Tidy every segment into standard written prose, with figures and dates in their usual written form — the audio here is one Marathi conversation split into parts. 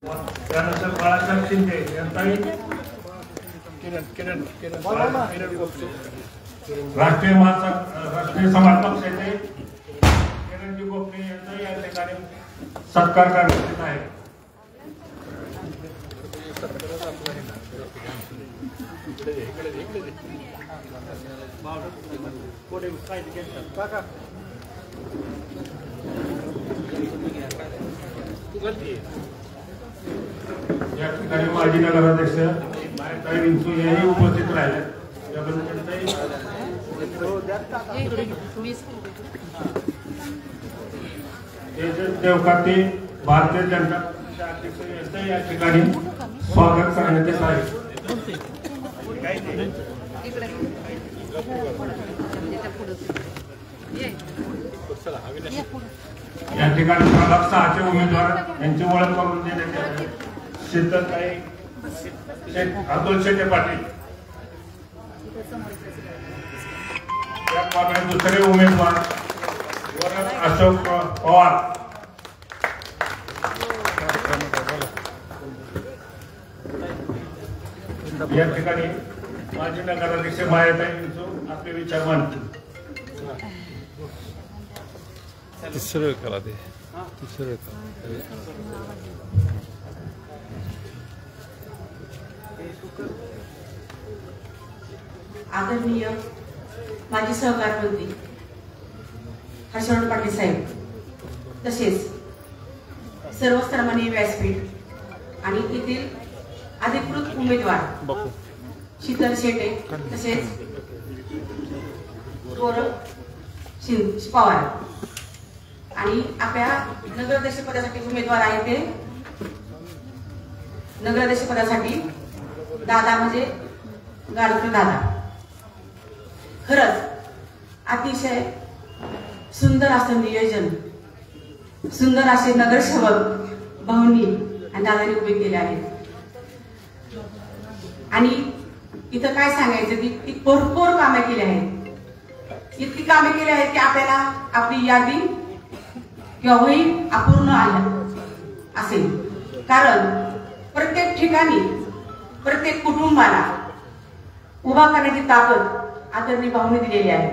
त्यानंतर बाळासाहेब शिंदे यांचाही राष्ट्रीय समाज पक्षाचे किरणजी गोपने यांचाही या ठिकाणी सत्कार करण्यात येत आहे. या ठिकाणी माजी नगराध्यक्ष मायाताई विंचू हेही उपस्थित राहिले. देवकाते भारतीय जनता पक्षाचे अध्यक्ष यांचं या ठिकाणी स्वागत करण्यात येत आहे. या ठिकाणी प्रभाग 6चे उमेदवार यांची ओळख करून देण्यात आली. सिद्धताई अब्दुल शेटे पाटील त्याप्रमाणे दुसरे उमेदवार अशोक पवार या ठिकाणी माजी नगराध्यक्ष मायाताई विंचू आपले विचार मांडतील. आदरणीय माजी सहकार मंत्री हर्षवर्धन पाटील साहेब, तसेच सर्व सन्माननीय व्यासपीठ आणि येथील अधिकृत उमेदवार शीतल शेटे, तसेच गौरव पवार आणि आपल्या नगराध्यक्ष पदासाठी उमेदवार आहे ते नगराध्यक्ष पदासाठी दादा म्हणजे गाडकर दादा. खरंच अतिशय सुंदर असं नियोजन, सुंदर असे नगरसेवक भाऊंनी आणि दादांनी उभे केले आहेत. आणि इथं काय सांगायचं की भरपूर कामे केली आहेत. इतकी कामे केली आहेत की आपल्याला आपली यादी किंवा वही अपूर्ण आलं असेल. कारण प्रत्येक ठिकाणी प्रत्येक कुटुंबाला उभा करण्याची ताकद आदरणीय भाऊंनी दिलेली आहे.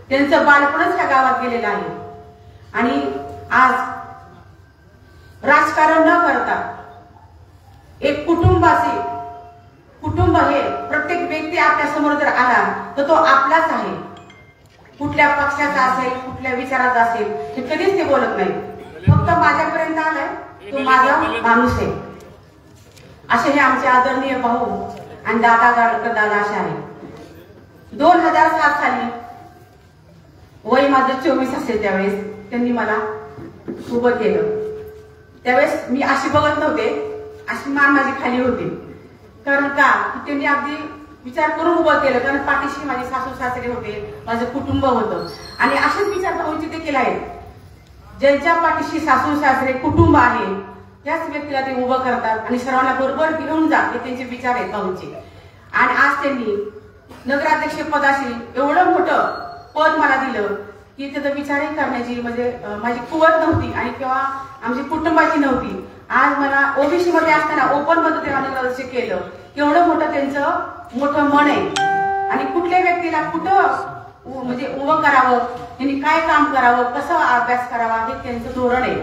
त्यांचं बालपणच ह्या गावात गेलेलं आहे. आणि आज राजकारण न करता एक कुटुंब हे प्रत्येक व्यक्ती आपल्या समोर जर आला तर तो आपलाच आहे. कुठल्या पक्षाचा असेल, कुठल्या विचाराचा असेल, हे कधीच ते बोलत नाही. फक्त माझ्यापर्यंत आलाय तो माझा माणूस आहे, असे हे आमचे आदरणीय भाऊ आणि दादा गाडकर दादा असे आहे. 2007 साली वय माझं 24 असेल त्यावेळेस त्यांनी मला उभं केलं. त्यावेळेस मी अशी बघत नव्हते, अशी मान माझी खाली होती. कारण का त्यांनी अगदी विचार करून उभं केलं. कारण पाठीशी माझे सासू सासरे होते, माझं कुटुंब होतं. आणि असेच विचार भाऊंचे देखील आहेत. ज्यांच्या पाठीशी सासू सासरे कुटुंब आहे त्याच व्यक्तीला ते उभं करतात आणि सर्वांना बरोबर घेऊन जात, हे त्यांचे विचार आहेत भाऊंचे. आणि आज त्यांनी नगराध्यक्ष पदाशी एवढं मोठं पद मला दिलं की त्याचा विचारही करण्याची म्हणजे माझी कुवत नव्हती आणि किंवा आमची कुटुंबाची नव्हती. आज मला ओबीसी मध्ये असताना ओपन मध्ये तेव्हा नगराध्यक्ष केलं. एवढं मोठं त्यांचं मोठं मन आहे. आणि कुठल्या व्यक्तीला कुठं म्हणजे उभं करावं, त्यांनी काय काम करावं, कसं अभ्यास करावा, हे त्यांचं धोरण आहे.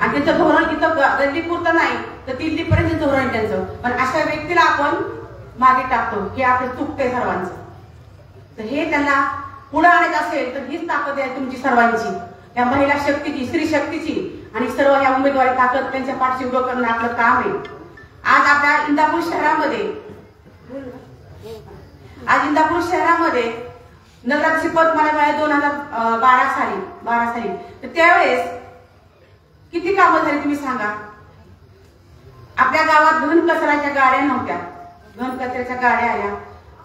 आणि त्यांचं धोरण इथं गल्लीपुरतं नाही तर दिल्लीपर्यंत धोरण आहे त्यांचं. पण अशा व्यक्तीला आपण मागे टाकतो, हे आपलं चुकतंय सर्वांचं. तर हे त्यांना पुढे आणायचं असेल तर हीच ताकद आहे तुमची सर्वांची, या महिला शक्तीची, स्त्री शक्तीची. आणि सर्व या उमेदवारी ताकद त्यांच्या पाठीशी उभं करणं आपलं काम आहे. आज आपल्या इंदापूर शहरामध्ये नगराध्यक्ष पद मला मिळाले 2012 साली. तर त्यावेळेस किती कामं झाली तुम्ही सांगा. आपल्या गावात घन कचऱ्याच्या गाड्या नव्हत्या, घन कचऱ्याच्या गाड्या आल्या,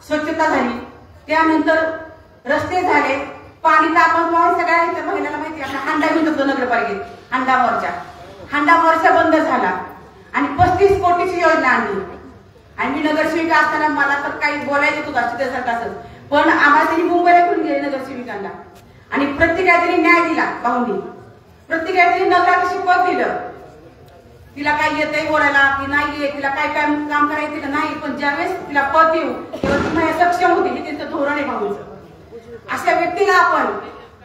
स्वच्छता झाली, त्यानंतर रस्ते झाले, पाणी तापण सगळ्या महिलांना माहिती. आपला हांडा घेऊन जातो नगरपालिकेत, हांडा मोर्चा बंद झाला आणि 35 कोटीची योजना आणली. आणि मी नगरसेविका असताना मला तर काही बोलायचं होतं त्यासारखं, पण आम्हाला त्यांनी मुंबईला घेऊन गेले नगरसेविकांना आणि प्रत्येकाला त्यांनी न्याय दिला. भाऊंनी प्रत्येकाला त्यांनी नगराध्यक्ष पद दिलं. तिला काय येतंय बोलायला की नाही येत, तिला काय काय काम करायचं तिला नाही, पण ज्यावेळेस तिला पद येऊ तेव्हा ती महिला सक्षम होती. हे त्यांचं धोरण आहे भाऊचं. अशा व्यक्तीला आपण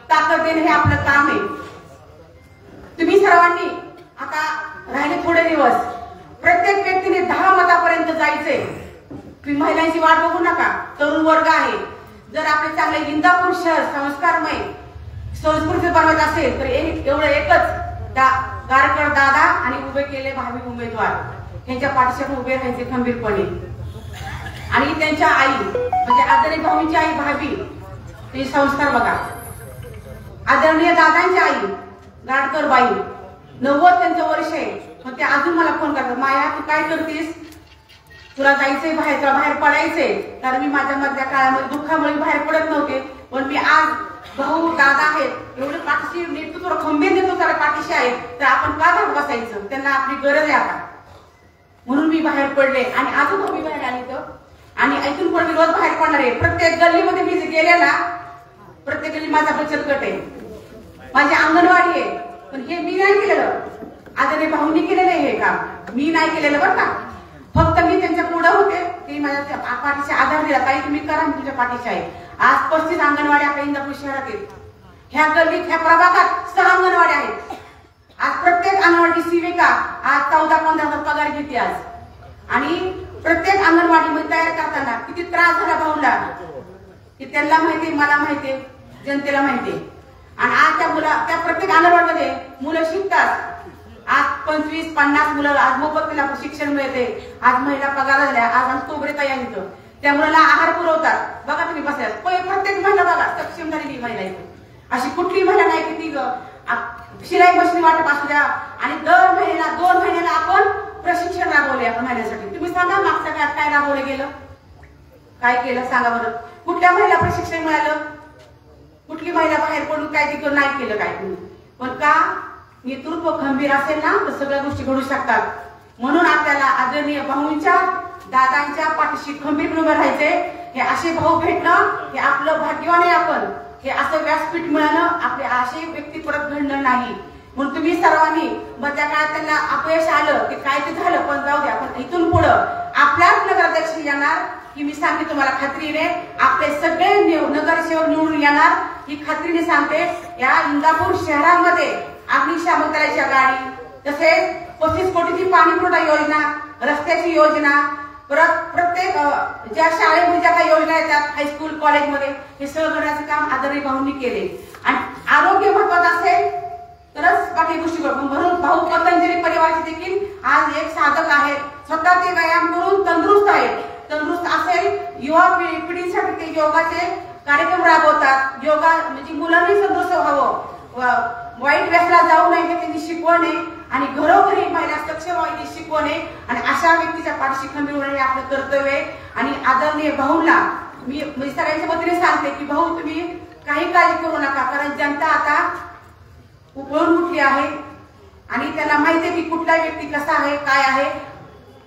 ताकद देणं हे आपलं काम आहे. तुम्ही सर्वांनी आता राहिले थोडे दिवस, प्रत्येक व्यक्तीने 10 मतापर्यंत जायचंय. तुम्ही महिलांची वाट बघू नका. तरुण वर्ग आहे. जर आपले चांगले इंदापूर शहर संस्कारमय संस्कृती बनवत असेल तर एवढं एकच गारकर दादा आणि उभे केले भावी उमेदवार त्यांच्या पाठीशी उभे राहायचे खंबीरपणे. आणि त्यांच्या आई म्हणजे आदरणीय भाऊंची आई भावी, ते संस्कार बघा. आदरणीय दादांची आई गाडकर बाई 90 त्यांचं वर्ष आहे, पण ते अजून मला फोन करतात, माया तू काय करतेस, तुला जायचंय बाहेर, तुला बाहेर पडायचंय. कारण मी माझ्या मधल्या काळामध्ये दुःखामुळे बाहेर पडत नव्हते, पण मी आज भाऊ दादा आहेत एवढे पाठीशी नेतो, तुला खंबीर नेतो त्याला पाठीशी आहेत, तर आपण का घरात बसायचं, त्यांना आपली गरज आहे आता. म्हणून मी बाहेर पडले आणि अजून मी बाहेर आली तर आणि ऐकून पण मी रोज बाहेर पडणार आहे. प्रत्येक गल्लीमध्ये मी गेले ना, प्रत्येक गल्ली माझा बचत गट आहे, माझी अंगणवाडी आहे. पण हे मी नाही केलेलं, आदरणीय भाऊंनी केलेलं आहे हे काम, मी नाही केलेलं बरं का. फक्त मी त्यांच्या पुढे होते, ते माझ्या पाठीशी आधार दिला, ताई तुम्ही करा, मी तुमच्या पाठीशी आहे. आज 35 अंगणवाड्या आपल्या इंदापूर शहरात आहेत. ह्या गल्लीत ह्या प्रभागात 6 अंगणवाड्या आहेत. आज प्रत्येक अंगणवाडी सेविका आज 14-15 पगार घेते आज. आणि प्रत्येक अंगणवाडीमध्ये तयार करताना किती त्रास झाला भाऊला, की त्यांना माहिती, मला माहिती, जनतेला माहिती. आणि आज त्या प्रत्येक अंगणवाडीमध्ये मुलं शिकतात. आज 25-50 मुलं आज मोफत तिला शिक्षण मिळते. आज महिला पगार झाल्या, आज तोबरे तयार होतं, त्या मुलाला आहार पुरवतात. बघा तुम्ही बसल्यास प्रत्येक महिला बघा सक्षम झालेली महिला आहे. अशी कुठली महिला नाही की ती शिलाई मशीन वाटप असू द्या आणि दर महिन्याला 2 महिन्याला आपण प्रशिक्षण राबवले आपण महिन्यासाठी. तुम्ही सांगा मागच्या काळात काय राबवलं गेलं, काय केलं सांगा बरं. कुठल्या महिला प्रशिक्षण मिळालं, कुठली महिला बाहेर पडून काय तिकडं नाही केलं काय तुम्ही. पण का नेतृत्व खंबीर असेल ना तर सगळ्या गोष्टी घडू शकतात. म्हणून आपल्याला आदरणीय भाऊंच्या दादांच्या पाठीशी खंबीर उभं राहायचे. हे असे भाऊ भेटणं हे आपलं भाग्यवान आहे. आपण हे असं व्यासपीठ मिळालं, आपले असे व्यक्ती परत घडणं नाही. म्हणून तुम्ही सर्वांनी मधल्या काळात त्यांना अपयश आलं ते काय ते झालं, पण जाऊ द्या. पण इथून पुढं आपल्याच नगराध्यक्ष येणार ही मी सांगते तुम्हाला खात्रीने. आपले सगळे नगरसेवक निवडून येणार ही खात्रीने सांगते. या इंदापूर शहरामध्ये अग्निशामक दलाच्या गाडी, तसेच 35 कोटीची पाणी पुरवठा योजना, रस्त्याची योजना, परत प्रत्येक ज्या शाळेमध्ये ज्या काही योजना येतात हायस्कूल कॉलेजमध्ये, हे सगळं करण्याचं काम आदरणीय भाऊंनी केले. आणि आरोग्य महत्वाचं असेल तरच बाकी गोष्टी करतो. म्हणून भाऊ पतंजली परिवाराचे देखील आज एक साधक आहेत. स्वतः ते व्यायाम करून तंदुरुस्त आहेत. तंदुरुस्त असेल युवा पिढीसाठी ते योगाचे कार्यक्रम राबवतात. योगा म्हणजे मुलांनी तंदुरुस्त व्हावं, वाईट व्यसनाला जाऊ नये हे त्यांची शिकवण आहे. आणि घरोघरी महिला सक्षम व्हायची शिकवण आहे. आणि अशा व्यक्तीच्या पाठीशी खंबीर होणे आपलं कर्तव्य आहे. आणि आदरणीय भाऊंना मी सगळ्यांच्या वतीने सांगते की भाऊ तुम्ही काही काळजी करू नका, कारण जनता आता उकळून उठली आहे आणि त्याला माहिती आहे की कुठला व्यक्ती कसा आहे काय आहे.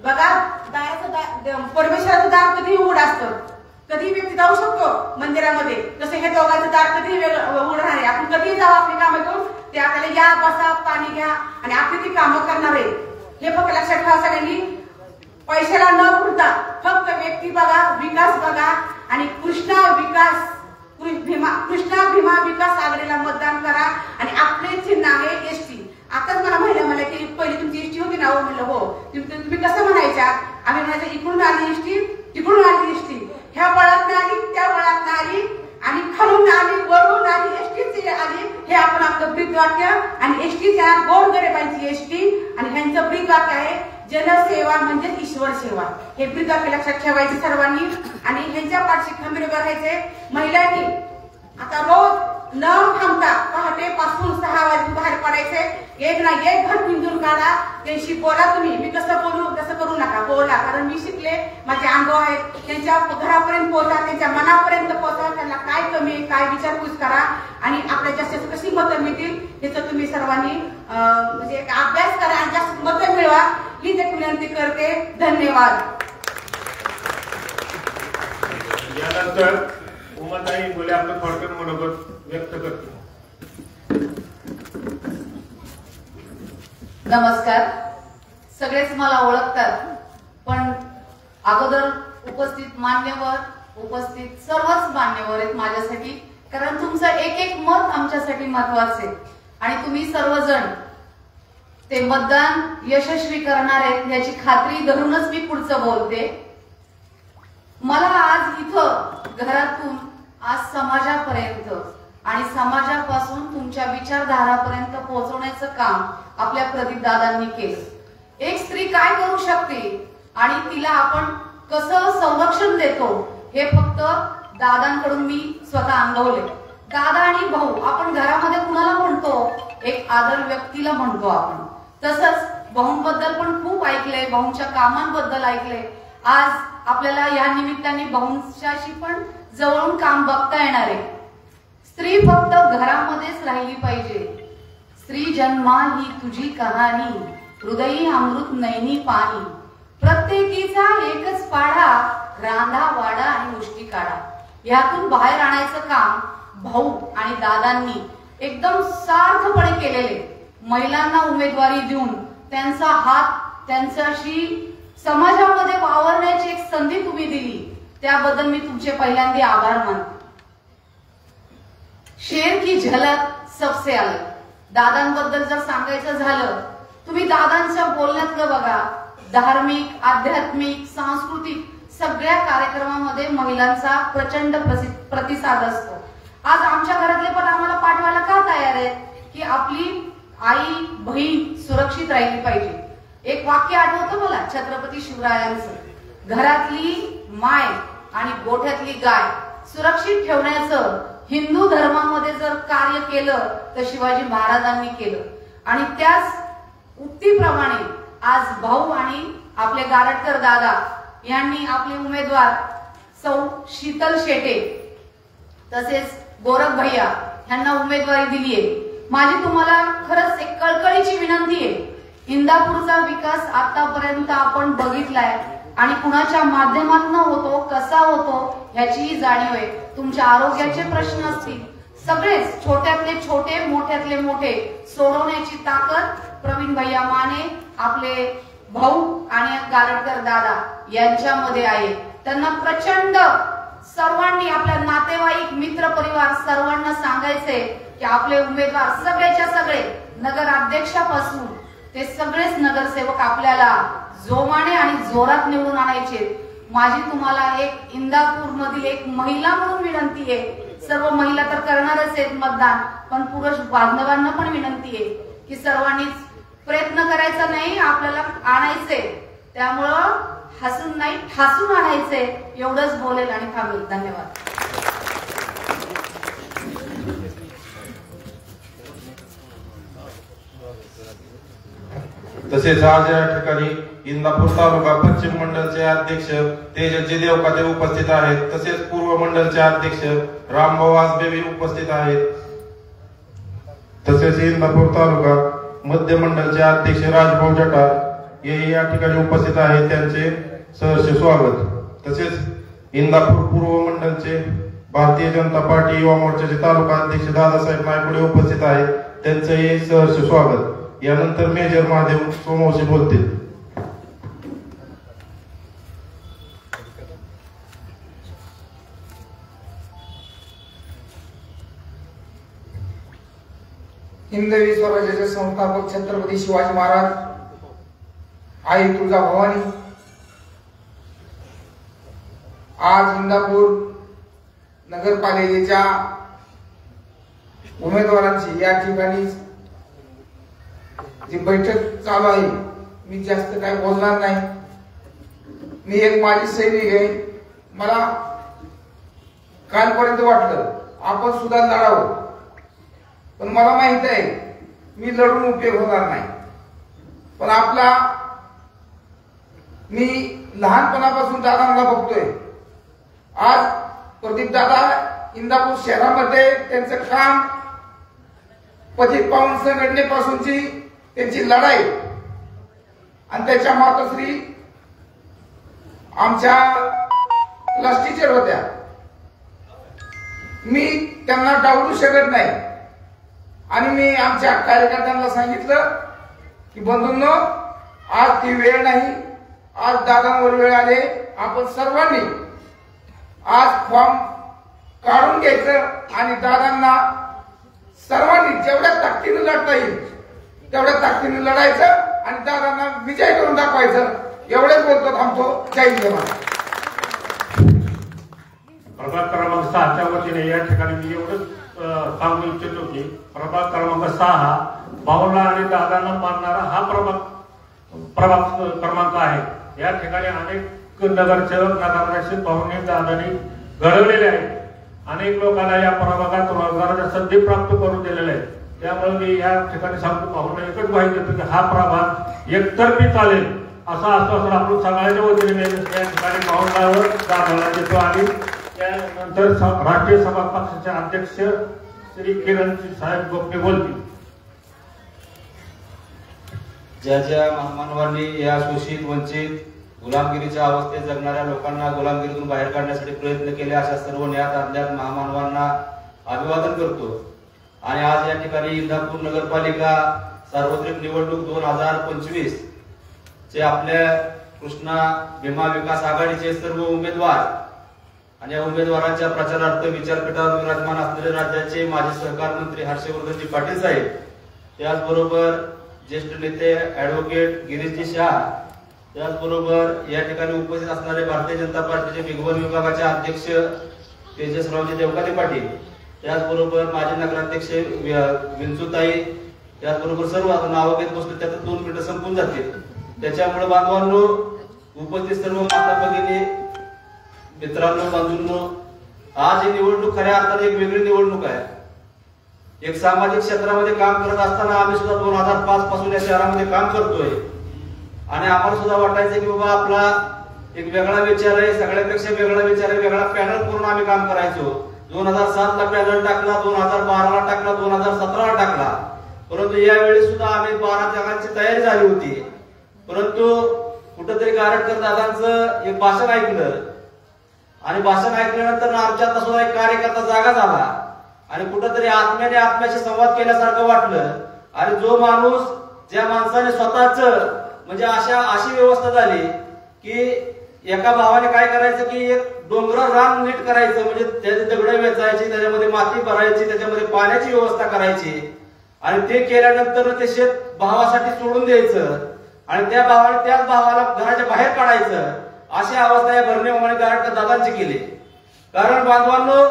बघा दाराचं परमेश्वराचं दार कधीही उघड असतं, कधी व्यक्ती जाऊ शकतो मंदिरामध्ये. जसं हे दोघांचं दार कधीही उघड राहणार आहे. आपण कधीही जाऊ आपली कामं करून, ते आपल्याला या बसा पाणी घ्या आणि आपली ती कामं करणार आहे. हे फक्त लक्षात ठेवा सगळ्यांनी. पैशाला न पुरता फक्त व्यक्ती बघा, विकास बघा आणि कृष्णा भीमा विकास आघाडीला मतदान करा. आणि आपले चिन्ह आहे एसटी. आताच मला महिला मला की पहिली तुमची एसटी होती ना, म्हणलं हो. तुम्ही कसं म्हणायच्या, आम्ही म्हणायचं इकडून आली एसटी तिकडून आली एसटी, ह्या वळात आली त्या वळात आली आणि खालून आली वरून आली एसटी आली. हे आपण आपलं ब्रीद वाक्य. आणि एसटीच्या गोरगरिबांची एसटी आणि ह्यांचं ब्रीद वाक्य आहे जनसेवा म्हणजे ईश्वर सेवा. हे ब्रीद वाक्य लक्षात ठेवायचे सर्वांनी. आणि ह्यांच्या पाठीशी खंबीर उभं राहायचे. महिलांनी आता रोज न थांबता पहाटे पासून 6 वाजता बाहेर पडायचे. एक ना एक घर पिंजून काढा, त्यांची बोला. तुम्ही मी कसं बोलू तसं करू नका, बोला. कारण मी शिकले, माझे अनुभव आहेत. त्यांच्या घरापर्यंत पोहोचा, त्यांच्या मनापर्यंत पोहोचा. त्यांना काय कमी काय विचारपूस करा आणि आपल्या जास्त कशी मतं मिळतील याचं तुम्ही सर्वांनी म्हणजे एक अभ्यास करा आणि जास्त मतं मिळवा हीच एक विनंती करते. धन्यवाद. यानंतर उमाताई बोले आपलं थोडक्यात मनोगत व्यक्त करतो. नमस्कार. सगळेच मला ओळखतात, पण अगोदर उपस्थित मान्यवर, उपस्थित सर्वच मान्यवर आहेत माझ्यासाठी, कारण तुमचं एक एक मत आमच्यासाठी महत्वाचं आहे आणि तुम्ही सर्वजण ते मतदान यशस्वी करणार आहेत याची खात्री धरूनच मी पुढचं बोलते. मला आज इथं घरातून आज समाजापर्यंत आणि समाजापासून तुमच्या विचारधारापर्यंत पोहोचवण्याचं काम आपल्या प्रदीप दादांनी केलं. एक स्त्री काय करू शकते आणि तिला आपण कसं संरक्षण देतो हे फक्त दादांकडून मी स्वतः अनुभवले. दादा आणि भाऊ आपण घरामध्ये कुणाला म्हणतो, एक आदर व्यक्तीला म्हणतो आपण. तसंच भाऊंबद्दल पण खूप ऐकलंय, भाऊंच्या कामांबद्दल ऐकलंय. आज आपल्याला या निमित्ताने भाऊंच्याशी पण जवळून काम बघता येणार आहे. स्त्री फक्त घरामध्येच राहिली पाहिजे. स्त्री जन्मा ही तुझी कहाणी, हृदयी अमृत नैनी पाणी, प्रत्येकीचा एकच पाढा, रांधा वाडा आणि गोष्टी काढा. यातून बाहेर आणायचं काम भाऊ आणि दादांनी एकदम सार्थपणे केलेले. महिलांना उमेदवारी देऊन त्यांचा हात त्यांच्याशी समाजामध्ये वावरण्याची एक संधी तुम्ही दिली, त्याबद्दल मी तुमचे पहिल्यांदा आभार मानते. शेर की झलक सबसे अलग. दादांबद्दल जर सांगायचं झालं, तुम्ही दादांच्या बोलण्यातलं बघा, धार्मिक, आध्यात्मिक, सांस्कृतिक सगळ्या कार्यक्रमामध्ये महिलांचा प्रचंड प्रतिसाद असतो. आज आमच्या घरातले पण आम्हाला पाठवायला का तयार आहेत की आपली आई बहीण सुरक्षित राहिली पाहिजे. एक वाक्य आठवतं मला छत्रपती शिवरायांचं, घरातली माय आणि गोठ्यातली गाय सुरक्षित ठेवण्याचं हिंदू धर्मामध्ये जर कार्य केलं तर शिवाजी महाराजांनी केलं. आणि त्याच उक्तीप्रमाणे आज भाऊ आणि आपले गारटकर दादा यांनी आपले उमेदवार सौ शीतल शेटे तसेच गोरख भैया यांना उमेदवारी दिली आहे. माझी तुम्हाला खरंच एक कळकळीची विनंती आहे, इंदापूरचा विकास आतापर्यंत आपण बघितलाय आणि कुणाच्या माध्यमातून होतो, कसा होतो ह्याचीही जाणीव आहे. तुमच्या आरोग्याचे प्रश्न असतील, सगळेच छोट्यातले छोटे मोठ्यातले मोठे सोडवण्याची ताकद प्रवीण भैया माने, आपले भाऊ आणि गारटकर दादा यांच्यामध्ये आहे. त्यांना प्रचंड सर्वांनी, आपल्या नातेवाईक, मित्र परिवार सर्वांना सांगायचे की आपले उमेदवार सगळेच्या सगळे, नगराध्यक्षापासून ते सगळेच नगरसेवक आपल्याला जोमाने आणि जोरात निवडून आणायचे. माझी तुम्हाला एक इंदापूर मधील एक महिला म्हणून विनंती आहे, सर्व महिला तर करणारच आहेत मतदान, पण पुरुष बांधवांना पण विनंती आहे की सर्वांनीच प्रयत्न करायचा नाही, आपल्याला आणायचे. त्यामुळं हसून नाही ठासून आणायचे. एवढंच बोलेल आणि थांबेल. धन्यवाद. तसेच आज या ठिकाणी इंदापूर तालुका पश्चिम मंडलचे अध्यक्ष तेजस्वी देवकाते उपस्थित आहेत. तसेच पूर्व मंडलचे अध्यक्ष रामभाऊ आसबेबी उपस्थित आहेत. तसेच इंदापूर तालुका मध्य मंडलचे अध्यक्ष राजभाऊ जटार हे या ठिकाणी उपस्थित आहेत. त्यांचे सहर्ष स्वागत. तसेच इंदापूर पूर्व मंडलचे भारतीय जनता पार्टी युवा मोर्चाचे तालुका अध्यक्ष दादासाहेब नायपुडे उपस्थित आहेत. त्यांचेही सहर्ष स्वागत. यानंतर मेजर महादेव सोमवंशी बोलतील. हिंदवी स्वराज्याचे संस्थापक छत्रपती शिवाजी महाराज, आई तुळजाभवानी आज इंदापूर नगरपालिकेच्या उमेदवारांची या ठिकाणी जी बैठक चालू आहे, मी जास्त काय बोलणार नाही. मी एक माजी सैनिक आहे. मला कालपर्यंत वाटलं आपण सुद्धा लढावं, पण मला माहित आहे मी लढून उपयोग होणार नाही. पण आपला मी लहानपणापासून दादांना बघतोय. आज प्रदीप दादा इंदापूर शहरामध्ये त्यांचं काम, पतित पावन संघटनेपासूनची त्यांची लढाई आणि त्याच्या मातोश्री आमच्या क्लास टीचर होत्या. मी त्यांना डावलू शकत नाही. आणि मी आमच्या कार्यकर्त्यांना सांगितलं की बंधूंनो, आज ती वेळ नाही, आज दादांवर वेळ आले. आपण सर्वांनी आज फॉर्म काढून घ्यायचं आणि दादांना सर्वांनी जेवढ्या ताकदीने लढता येईल तेवढ्या ताकदीने लढायचं आणि दादांना विजय करून दाखवायचं. एवढेच बोलतो थांबतो. जय जवान. प्रभाग क्रमांक 6च्या वतीने या ठिकाणी मी एवढंच सांगू इच्छितो की प्रभाग क्रमांक 6 हा भाऊला आणि दादांना मानणारा हा प्रभाग क्रमांक आहे. या ठिकाणी अनेक नगरसेवक नगरसेवक भाऊंनी दादांनी घडवलेले आहेत. अनेक लोकांना या प्रभागात रोजगाराच्या संधी प्राप्त करून दिलेल्या आहेत. त्यामुळे मी या ठिकाणी सांगतो भाऊंना एकच माहिती देतो की हा प्रभाग एकतर्फी चालेल असा आश्वासन आपण सगळ्यांच्या वतीने या ठिकाणी भाऊंना दादाला देतो. आणि त्यानंतर राष्ट्रीय सभा पक्षाचे अध्यक्ष श्री किरण साहेब गोपने बोलतील. ज्या ज्या महामानवांनी या शोषित वंचित गुलामगिरीच्या अवस्थेत जगणाऱ्या लोकांना गुलामगिरीतून बाहेर काढण्यासाठी प्रयत्न केले अशा सर्व न्यात अज्ञात महामानवांना अभिवादन करतो. आणि आज या ठिकाणी इंदापूर नगरपालिका सार्वत्रिक निवडणूक 2025 चे आपल्या कृष्णा भीमा विकास आघाडीचे सर्व उमेदवार आणि या उमेदवारांच्या प्रचारार्थ विचारपीठावर विराजमान असलेले राज्याचे माजी सहकार मंत्री हर्षवर्धनजी पाटील साहेब, त्याचबरोबर ज्येष्ठ नेते ऍडव्होकेट गिरीशजी शाह, त्याचबरोबर या ठिकाणी उपस्थित असणारे भारतीय जनता पार्टीचे भिगवण विभागाचे अध्यक्ष तेजसरावजी देवकाते पाटील, त्याचबरोबर माजी नगराध्यक्ष विंचूताई, त्याचबरोबर सर्व आता नावं घेत बसले त्यात 2 मिनिटं संपून जातील. त्याच्यामुळे बांधवांनो, उपस्थित सर्व माता भगिनी, मित्रांनो, बंधूंनो, आज ही निवडणूक खऱ्या अर्थाने एक वेगळी निवडणूक आहे. एक सामाजिक क्षेत्रामध्ये काम करत असताना आम्ही सुद्धा 2005 पासून या शहरामध्ये काम करतोय आणि आम्हाला सुद्धा वाटायचं की बाबा आपला एक वेगळा विचार आहे, सगळ्यापेक्षा वेगळा विचार आहे, वेगळा पॅनल करून आम्ही काम करायचो. 2007 ला पॅनल टाकला, 2012 ला टाकला, 2017 ला टाकला. परंतु यावेळी सुद्धा आम्ही 12 जागांची तयारी झाली होती. परंतु कुठेतरी गारटकर दादांचं एक भाषण ऐकलं आणि भाषण ऐकल्यानंतर आमच्यात सुद्धा एक कार्यकर्ता जागा झाला आणि कुठेतरी आत्म्याने आत्म्याशी संवाद केल्यासारखं वाटलं. आणि जो माणूस, ज्या माणसाने स्वतःच म्हणजे अशी व्यवस्था झाली की एका भावाने काय करायचं की एक डोंगर रान नीट करायचं, म्हणजे त्याचे दगड वेचायची, त्याच्यामध्ये माती भरायची, त्याच्यामध्ये पाण्याची व्यवस्था करायची आणि ते केल्यानंतर ते शेत भावासाठी सोडून द्यायचं आणि त्या भावाने त्याच भावाला घराच्या बाहेर काढायचं. अशी अवस्था या भरणे मामाने गारटकर दादांची केली. कारण बांधवांनो,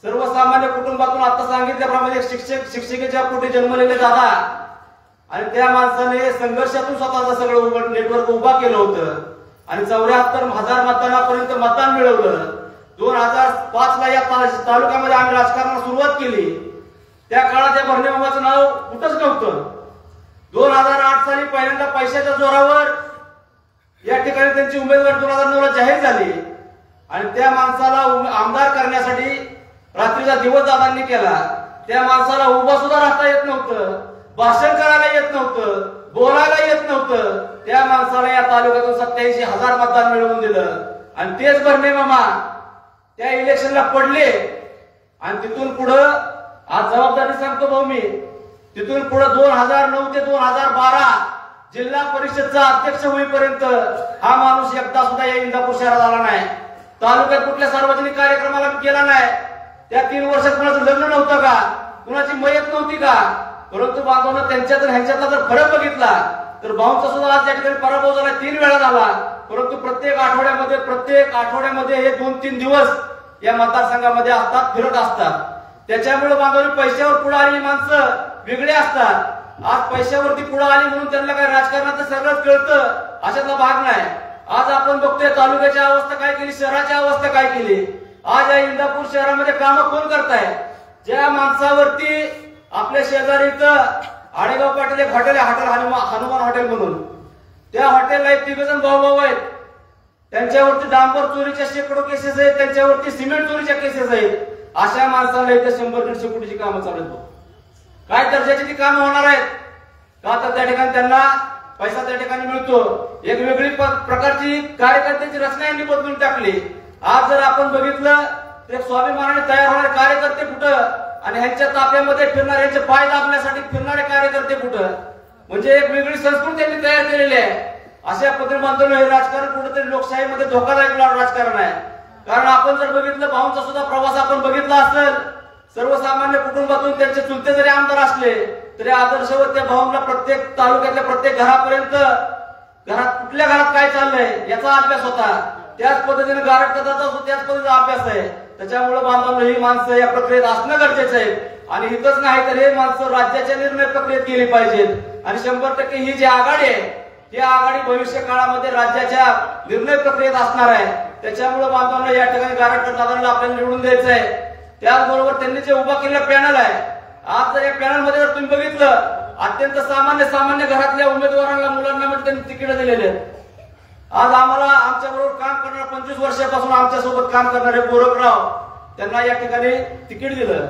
सर्वसामान्य कुटुंबातून आता सांगितल्याप्रमाणे शिक्षिकेच्या पोटी जन्मलेले दादा आणि त्या माणसाने संघर्षातून स्वतःचं सगळं नेटवर्क उभा केलं होतं आणि 74,000 मतदानापर्यंत मतदान मिळवलं. 2005 ला या तालुक्यामध्ये आम्ही राजकारणाला सुरुवात केली. त्या काळात या भरणे मामाचं नाव कुठंच नव्हतं. 2008 साली पहिल्यांदा पैशाच्या जोरावर या ठिकाणी त्यांची उमेदवारी 2009 ला जाहीर झाली आणि त्या माणसाला आमदार करण्यासाठी रात्रीचा दिवस दादांनी केला. त्या माणसाला उभा सुद्धा राहता येत नव्हतं, भाषण करायला येत नव्हतं, बोलायला येत नव्हतं. त्या माणसाला या तालुक्यातून 87,000 मतदान मिळवून दिलं आणि तेच भरणे मामा त्या इलेक्शनला पडले. आणि तिथून पुढं आज जबाबदारी सांगतो भाऊ मी, तिथून पुढे 2009 ते 2012 जिल्हा परिषदचा अध्यक्ष होईपर्यंत हा माणूस एकदा सुद्धा या इंदापूर शहरात आला नाही. तालुक्यात कुठल्या सार्वजनिक कार्यक्रमाला गेला नाही. त्या 3 वर्षात कुणाचं लग्न नव्हतं का, कुणाची मयत नव्हती का. परंतु बांधवांना त्यांच्यात ह्यांच्यातला जर फरक बघितला तर भाऊंचा सुद्धा आज या ठिकाणी पराभव झाला, 3 वेळा झाला. परंतु प्रत्येक आठवड्यामध्ये हे 2-3 दिवस या मतदारसंघामध्ये असतात, फिरत असतात. त्याच्यामुळे बांधवांनी पैशावर पुढे आलेली माणसं वेगळे असतात. आज पैशावरती पुढे आली म्हणून त्यांना काय राजकारणाचं सगळंच कळतं अशातला भाग नाही. आज आपण बघतोय तालुक्याची अवस्था काय केली, शहराची अवस्था काय केली. आज या इंदापूर शहरामध्ये कामं कोण करताय? ज्या माणसावरती आपल्या शेजारी आडेगाव पाटील एक हॉटेल आहे, हनुमान हॉटेल म्हणून, त्या हॉटेलला 3 जण भाऊ आहेत. त्यांच्यावरती डांबर चोरीच्या शेकडो केसेस आहेत, त्यांच्यावरती सिमेंट चोरीच्या केसेस आहेत. अशा माणसाला इथे 100-150 कोटीची कामं चालत. काय दर्जाची ती कामं होणार आहेत का? तर त्या ठिकाणी त्यांना पैसा त्या ठिकाणी मिळतो. एक वेगळी प्रकारची कार्यकर्त्याची रचना यांनी बदलून टाकली. आज जर आपण बघितलं तर स्वाभिमानाने तयार होणारे कार्यकर्ते कुठं आणि ह्यांच्या ताफ्यामध्ये फिरणारे, ह्यांचे पाय दाबण्यासाठी फिरणारे कार्यकर्ते कुठं. म्हणजे एक वेगळी संस्कृती त्यांनी तयार केलेली आहे. अशा पद्धतीने बांधवलं हे राजकारण कुठेतरी लोकशाहीमध्ये धोकादायक राजकारण आहे. कारण आपण जर बघितलं भाऊंचा सुद्धा प्रवास आपण बघितला असेल, सर्वसामान्य कुटुंबातून त्यांचे चुलते जरी आमदार असले तरी आदर्शवर त्या भाऊंना प्रत्येक तालुक्यातल्या प्रत्येक घरापर्यंत कुठल्या घरात काय चाललंय याचा अभ्यास होता. त्याच पद्धतीने गारटकदाचा त्याच पद्धतीचा अभ्यास आहे. त्याच्यामुळे बांधवांना ही माणसं या प्रक्रियेत असणं गरजेचं आहे. आणि इथंच नाही तर हे माणसं राज्याच्या निर्णय प्रक्रियेत गेली पाहिजेत. आणि 100% ही जी आघाडी आहे ही आघाडी भविष्य काळामध्ये राज्याच्या निर्णय प्रक्रियेत असणार आहे. त्याच्यामुळे बांधवांना या ठिकाणी गारटकदादांना आपल्याला निवडून द्यायचं आहे. त्याचबरोबर त्यांनी जे उभा केलेलं पॅनल आहे, आज जर या पॅनलमध्ये जर तुम्ही बघितलं अत्यंत सामान्य घरातल्या उमेदवारांना मुलांना म्हणजे त्यांनी तिकीट दिलेले आहेत. आज आम्हाला आमच्या बरोबर काम करणारे 25 वर्षापासून आमच्या सोबत काम करणारे गोरखराव त्यांना या ठिकाणी तिकीट दिलं.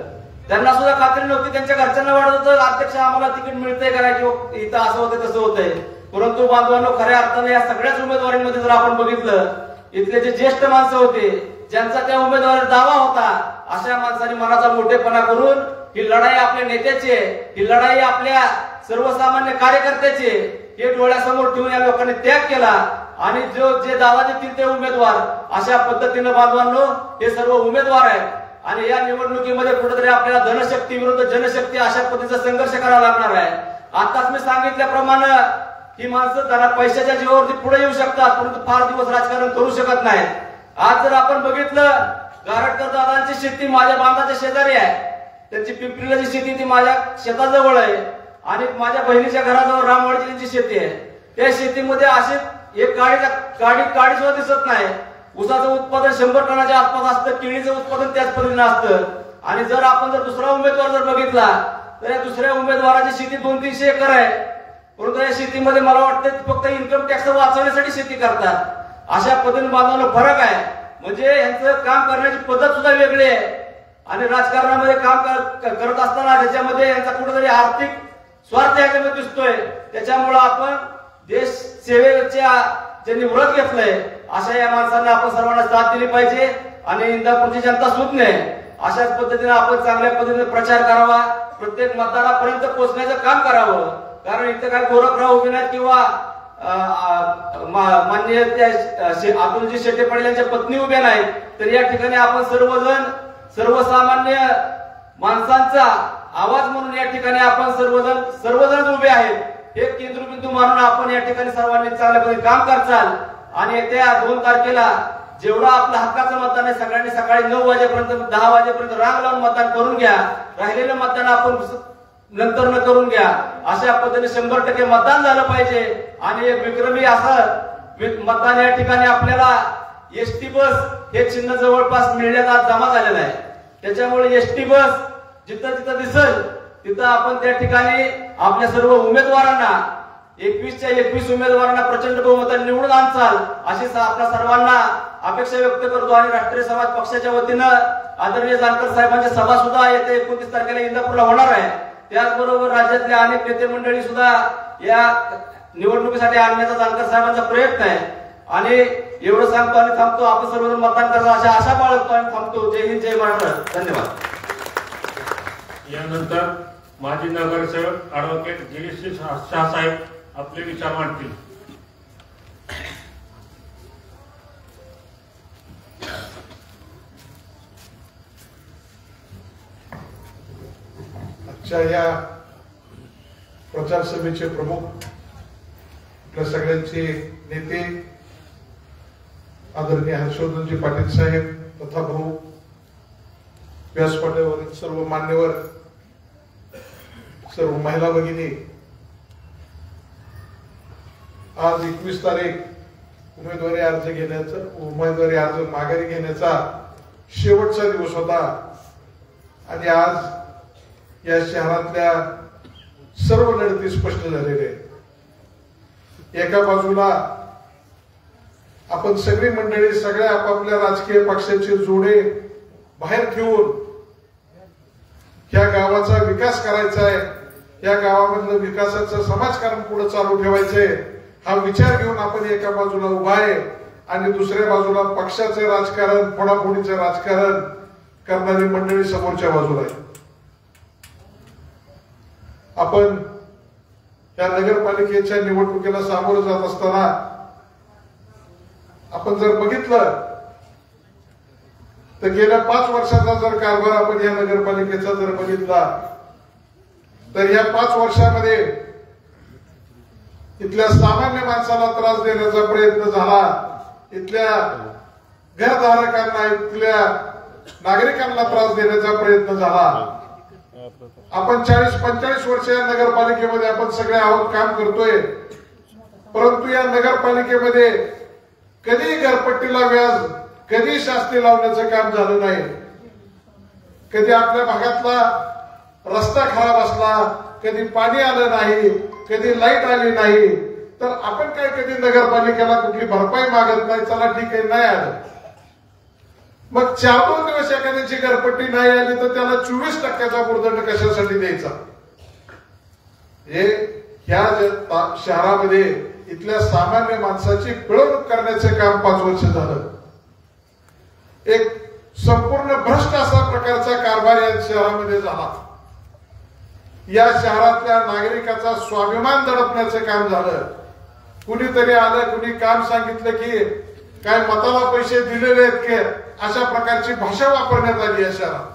त्यांना सुद्धा खात्री नव्हती, त्यांच्या घरच्यांना वाटत होतं अध्यक्ष आम्हाला तिकीट मिळतंय का नाही किंवा इथं असं होतं तसं होतंय. परंतु बांधवांनो खऱ्या अर्थाने या सगळ्याच उमेदवारीमध्ये जर आपण बघितलं इथले जे ज्येष्ठ माणसं होते ज्यांचा त्या उमेदवारीवर दावा होता अशा माणसांनी मनाचा मोठेपणा करून ही लढाई आपल्या नेत्याची आहे, ही लढाई आपल्या सर्वसामान्य कार्यकर्त्याची आहे हे डोळ्यासमोर ठेवून या लोकांनी त्याग केला. आणि जे दावा देतील ते उमेदवार अशा पद्धतीनं बांधवांनो हे सर्व उमेदवार आहेत. आणि या निवडणुकीमध्ये कुठेतरी आपल्याला धनशक्ती विरुद्ध जनशक्ती अशा पद्धतीचा संघर्ष करावा लागणार आहे. आताच मी सांगितल्याप्रमाणे ही माणसं पैशाच्या जीवावरती पुढे येऊ शकतात परंतु फार दिवस राजकारण करू शकत नाहीत. आज जर आपण बघितलं गारटकर दादांची शेती माझ्या बांधाच्या शेजारी आहे, त्यांची पिंपरीला जी शेती ती माझ्या शेताजवळ आहे आणि माझ्या बहिणीच्या घराजवळ रामवाडीची त्यांची शेती आहे. त्या शेतीमध्ये अशी एक काडी सुद्धा दिसत नाही. ऊसाचं उत्पादन 100 टनाच्या आसपास असतं, केळीचं उत्पादन त्याच पद्धतीने असतं. आणि जर आपण जर दुसरा उमेदवार जर बघितला तर या दुसऱ्या उमेदवाराची शेती 200-300 एकर आहे. परंतु या शेतीमध्ये मला वाटतं फक्त इन्कम टॅक्स वाचवण्यासाठी शेती करतात. अशा पद्धतीने बांधवांना फरक आहे. म्हणजे यांचं काम करण्याची पद्धत सुद्धा वेगळी आहे. आणि राजकारणामध्ये काम करत असताना त्याच्यामध्ये यांचा कुठेतरी आर्थिक स्वार्थ याच्यामध्ये दिसतोय. त्याच्यामुळे आपण देश सेवेच्या ज्यांनी व्रत घेतलंय अशा या माणसांना आपण सर्वांना साथ दिली पाहिजे. आणि इंदापूरची जनता सुज्ञ आहे. अशाच पद्धतीने आपण चांगल्या पद्धतीने प्रचार करावा, प्रत्येक मतदारापर्यंत पोहोचण्याचं काम करावं. कारण इथं काय गोरखराव उभे नाहीत किंवा मान्य अतुलजी शेट्टे पाटील यांच्या पत्नी उभ्या नाहीत, तर या ठिकाणी आपण सर्वसामान्य माणसांचा आवाज म्हणून या ठिकाणी आपण सर्वजण उभे आहेत. हे केंद्रबिंदू मानून आपण या ठिकाणी सर्वांनी चांगल्या पद्धतीने काम करचाल. आणि येत्या 2 तारखेला जेवढा आपलं हक्काचं मतदान आहे सगळ्यांनी सकाळी 9 वाजेपर्यंत 10 वाजेपर्यंत रांग लावून मतदान करून घ्या. राहिलेलं मतदान आपण नंतर न करून घ्या. अशा पद्धतीने 100% मतदान झालं पाहिजे. आणि एक विक्रमी असं मतदान या ठिकाणी आपल्याला एसटी बस हे चिन्ह जवळपास मिळण्याचा जमा झालेला आहे. त्याच्यामुळे एसटी बस जिथं जिथं दिसेल तिथं आपण त्या ठिकाणी आपल्या सर्व उमेदवारांना 21च्या 21 उमेदवारांना प्रचंड बहुमताने निवडून आणचाल अशी आपल्या सर्वांना अपेक्षा व्यक्त करतो. आणि राष्ट्रीय समाज पक्षाच्या वतीनं आदरणीय जानकर साहेबांची सभा सुद्धा येत्या 29 तारखेला इंदापूरला होणार आहे. त्याचबरोबर राज्यातल्या अनेक नेते मंडळी सुद्धा या निवडणुकीसाठी आणण्याचा जानकर साहेबांचा प्रयत्न आहे. आणि एवढं सांगतो आणि थांबतो. आपण सर्वजण मतदान करा अशा आशा बाळगतो आणि थांबतो. जय हिंद, जय महाराष्ट्र. धन्यवाद. यानंतर माजी नगरसेवक ॲडव्होकेट गिरीश शाह साहेब आपले विचार मांडतील. आजच्या या प्रचार सभेचे प्रमुख आपल्या सगळ्यांचे नेते आदरणीय हर्षवर्धनजी पाटील साहेब तथा भाऊ व्यासपीठावरील सर्व मान्यवर, सर्व महिला भगिनी, आज 21 तारीख उमेदवारी अर्ज माघारी घेण्याचा शेवटचा दिवस होता. आणि आज या शहरातल्या सर्व लढती स्पष्ट झालेल्या आहेत. एका बाजूला आपण सगळी मंडळी सगळ्या आपापल्या राजकीय पक्षाचे जोडे बाहेर ठेवून या गावाचा विकास करायचा आहे, या गावामधलं विकासाचं समाजकारण पुढे चालू ठेवायचंय हा विचार घेऊन आपण एका बाजूला उभा आहे. आणि दुसऱ्या बाजूला पक्षाचे राजकारण, फोडाफोडीचे राजकारण करणारी मंडळी समोरच्या बाजूला आहे. आपण या नगरपालिकेच्या निवडणुकीला सामोरं जात असताना आपण जर बघितलं तर गेल्या 5 वर्षाचा जर कारभार आपण या नगरपालिकेचा जर बघितला तर या 5 वर्षामध्ये इथल्या सामान्य माणसाला त्रास देण्याचा प्रयत्न झाला, इथल्या घरधारकांना, इथल्या नागरिकांना त्रास देण्याचा प्रयत्न झाला. आपण 40-45 वर्ष या नगरपालिकेमध्ये आपण सगळे आहोत, काम करतोय, परंतु या नगरपालिकेमध्ये कधी घरपट्टीला व्याज, कधी शास्ती लावण्याचं काम झालं नाही. कधी आपल्या भागातला रस्ता खराब असला, कधी पाणी आलं नाही, कधी लाईट आली नाही, तर आपण काय कधी नगरपालिकेला कुठली भरपाई मागत नाही. चला ठीक आहे, नाही आलं, मग 4-2 दिवस एखाद्याची घरपट्टी नाही आली तर त्याला 24% भूर्दंड कशासाठी द्यायचा. हे ह्या शहरामध्ये इथल्या सामान्य माणसाची पिळवणूक करण्याचे काम 5 वर्ष झालं. एक संपूर्ण भ्रष्ट असा प्रकारचा कारभार या शहरामध्ये झाला. या शहरातल्या नागरिकाचा स्वाभिमान दडपण्याचं काम झालं. कुणीतरी आलं, कुणी काम सांगितलं की काय मताला पैसे दिलेले आहेत की, अशा प्रकारची भाषा वापरण्यात आली या शहरात.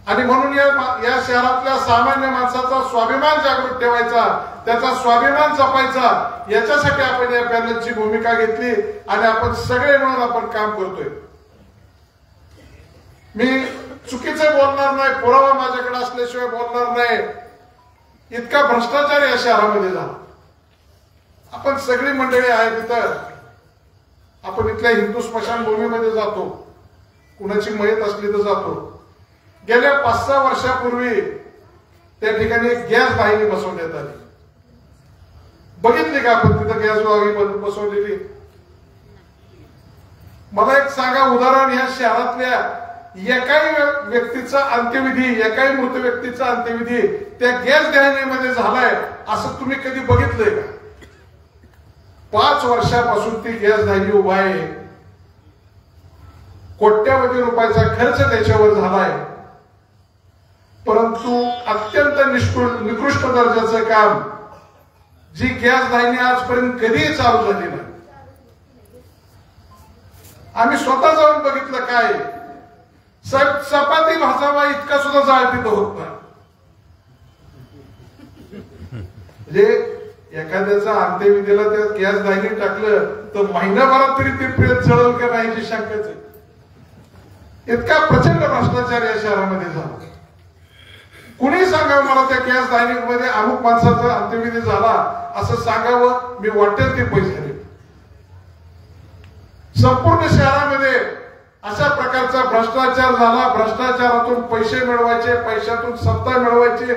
आणि म्हणून या शहरातल्या सामान्य माणसाचा स्वाभिमान जागृत ठेवायचा, त्याचा स्वाभिमान जपायचा, याच्यासाठी आपण या पॅनलची भूमिका घेतली आणि आपण सगळे मिळून आपण काम करतोय. मी चुकीचं बोलणार नाही, पुरावा माझ्याकडे असल्याशिवाय बोलणार नाही. इतका भ्रष्टाचार या शहरामध्ये झाला. आपण सगळी मंडळी आहे तिथं, आपण इथल्या हिंदू स्मशानभूमीमध्ये जातो, कुणाची मयत असली तर जातो. गेल्या 5-6 वर्षापूर्वी त्या ठिकाणी एक गॅस वाहिनी बसवण्यात आली. बघितली का आपण तिथं गॅस वाहिनी बसवलेली? मला एक सांगा उदाहरण, या शहरातल्या एकाही व्यक्तीचा अंत्यविधी, एकाही मृत व्यक्तीचा अंत्यविधी त्या गॅस वाहिनीमध्ये झालाय असं तुम्ही कधी बघितलंय का? 5 वर्षापासून ती गॅस वाहिनी उभा आहे. कोट्यावधी रुपयाचा खर्च त्याच्यावर झालाय, परंतु अत्यंत निकृष्ट दर्जाचं काम, जी गॅस वाहिनी आजपर्यंत कधीही चालू झाली नाही. आम्ही स्वतः जाऊन बघितलं काय चपाती भाजावा इतका सुद्धा जाळ तिथं होत नाही. म्हणजे एखाद्याचा अंत्यविधीला त्या गॅस वाहिनी टाकलं तर महिनाभरात तरी ते प्रेत जळल का नाही याची शंकाच आहे. इतका प्रचंड भ्रष्टाचार या शहरामध्ये झाला. कुणी सांगावं मला त्या गॅस वाहिनीमध्ये अमुक माणसाचा अंत्यविधी झाला असं सांगावं, मी वाटेल ते पैसे दिले. संपूर्ण शहरामध्ये अशा प्रकारचा भ्रष्टाचार झाला. भ्रष्टाचारातून पैसे मिळवायचे, पैशातून सत्ता मिळवायची,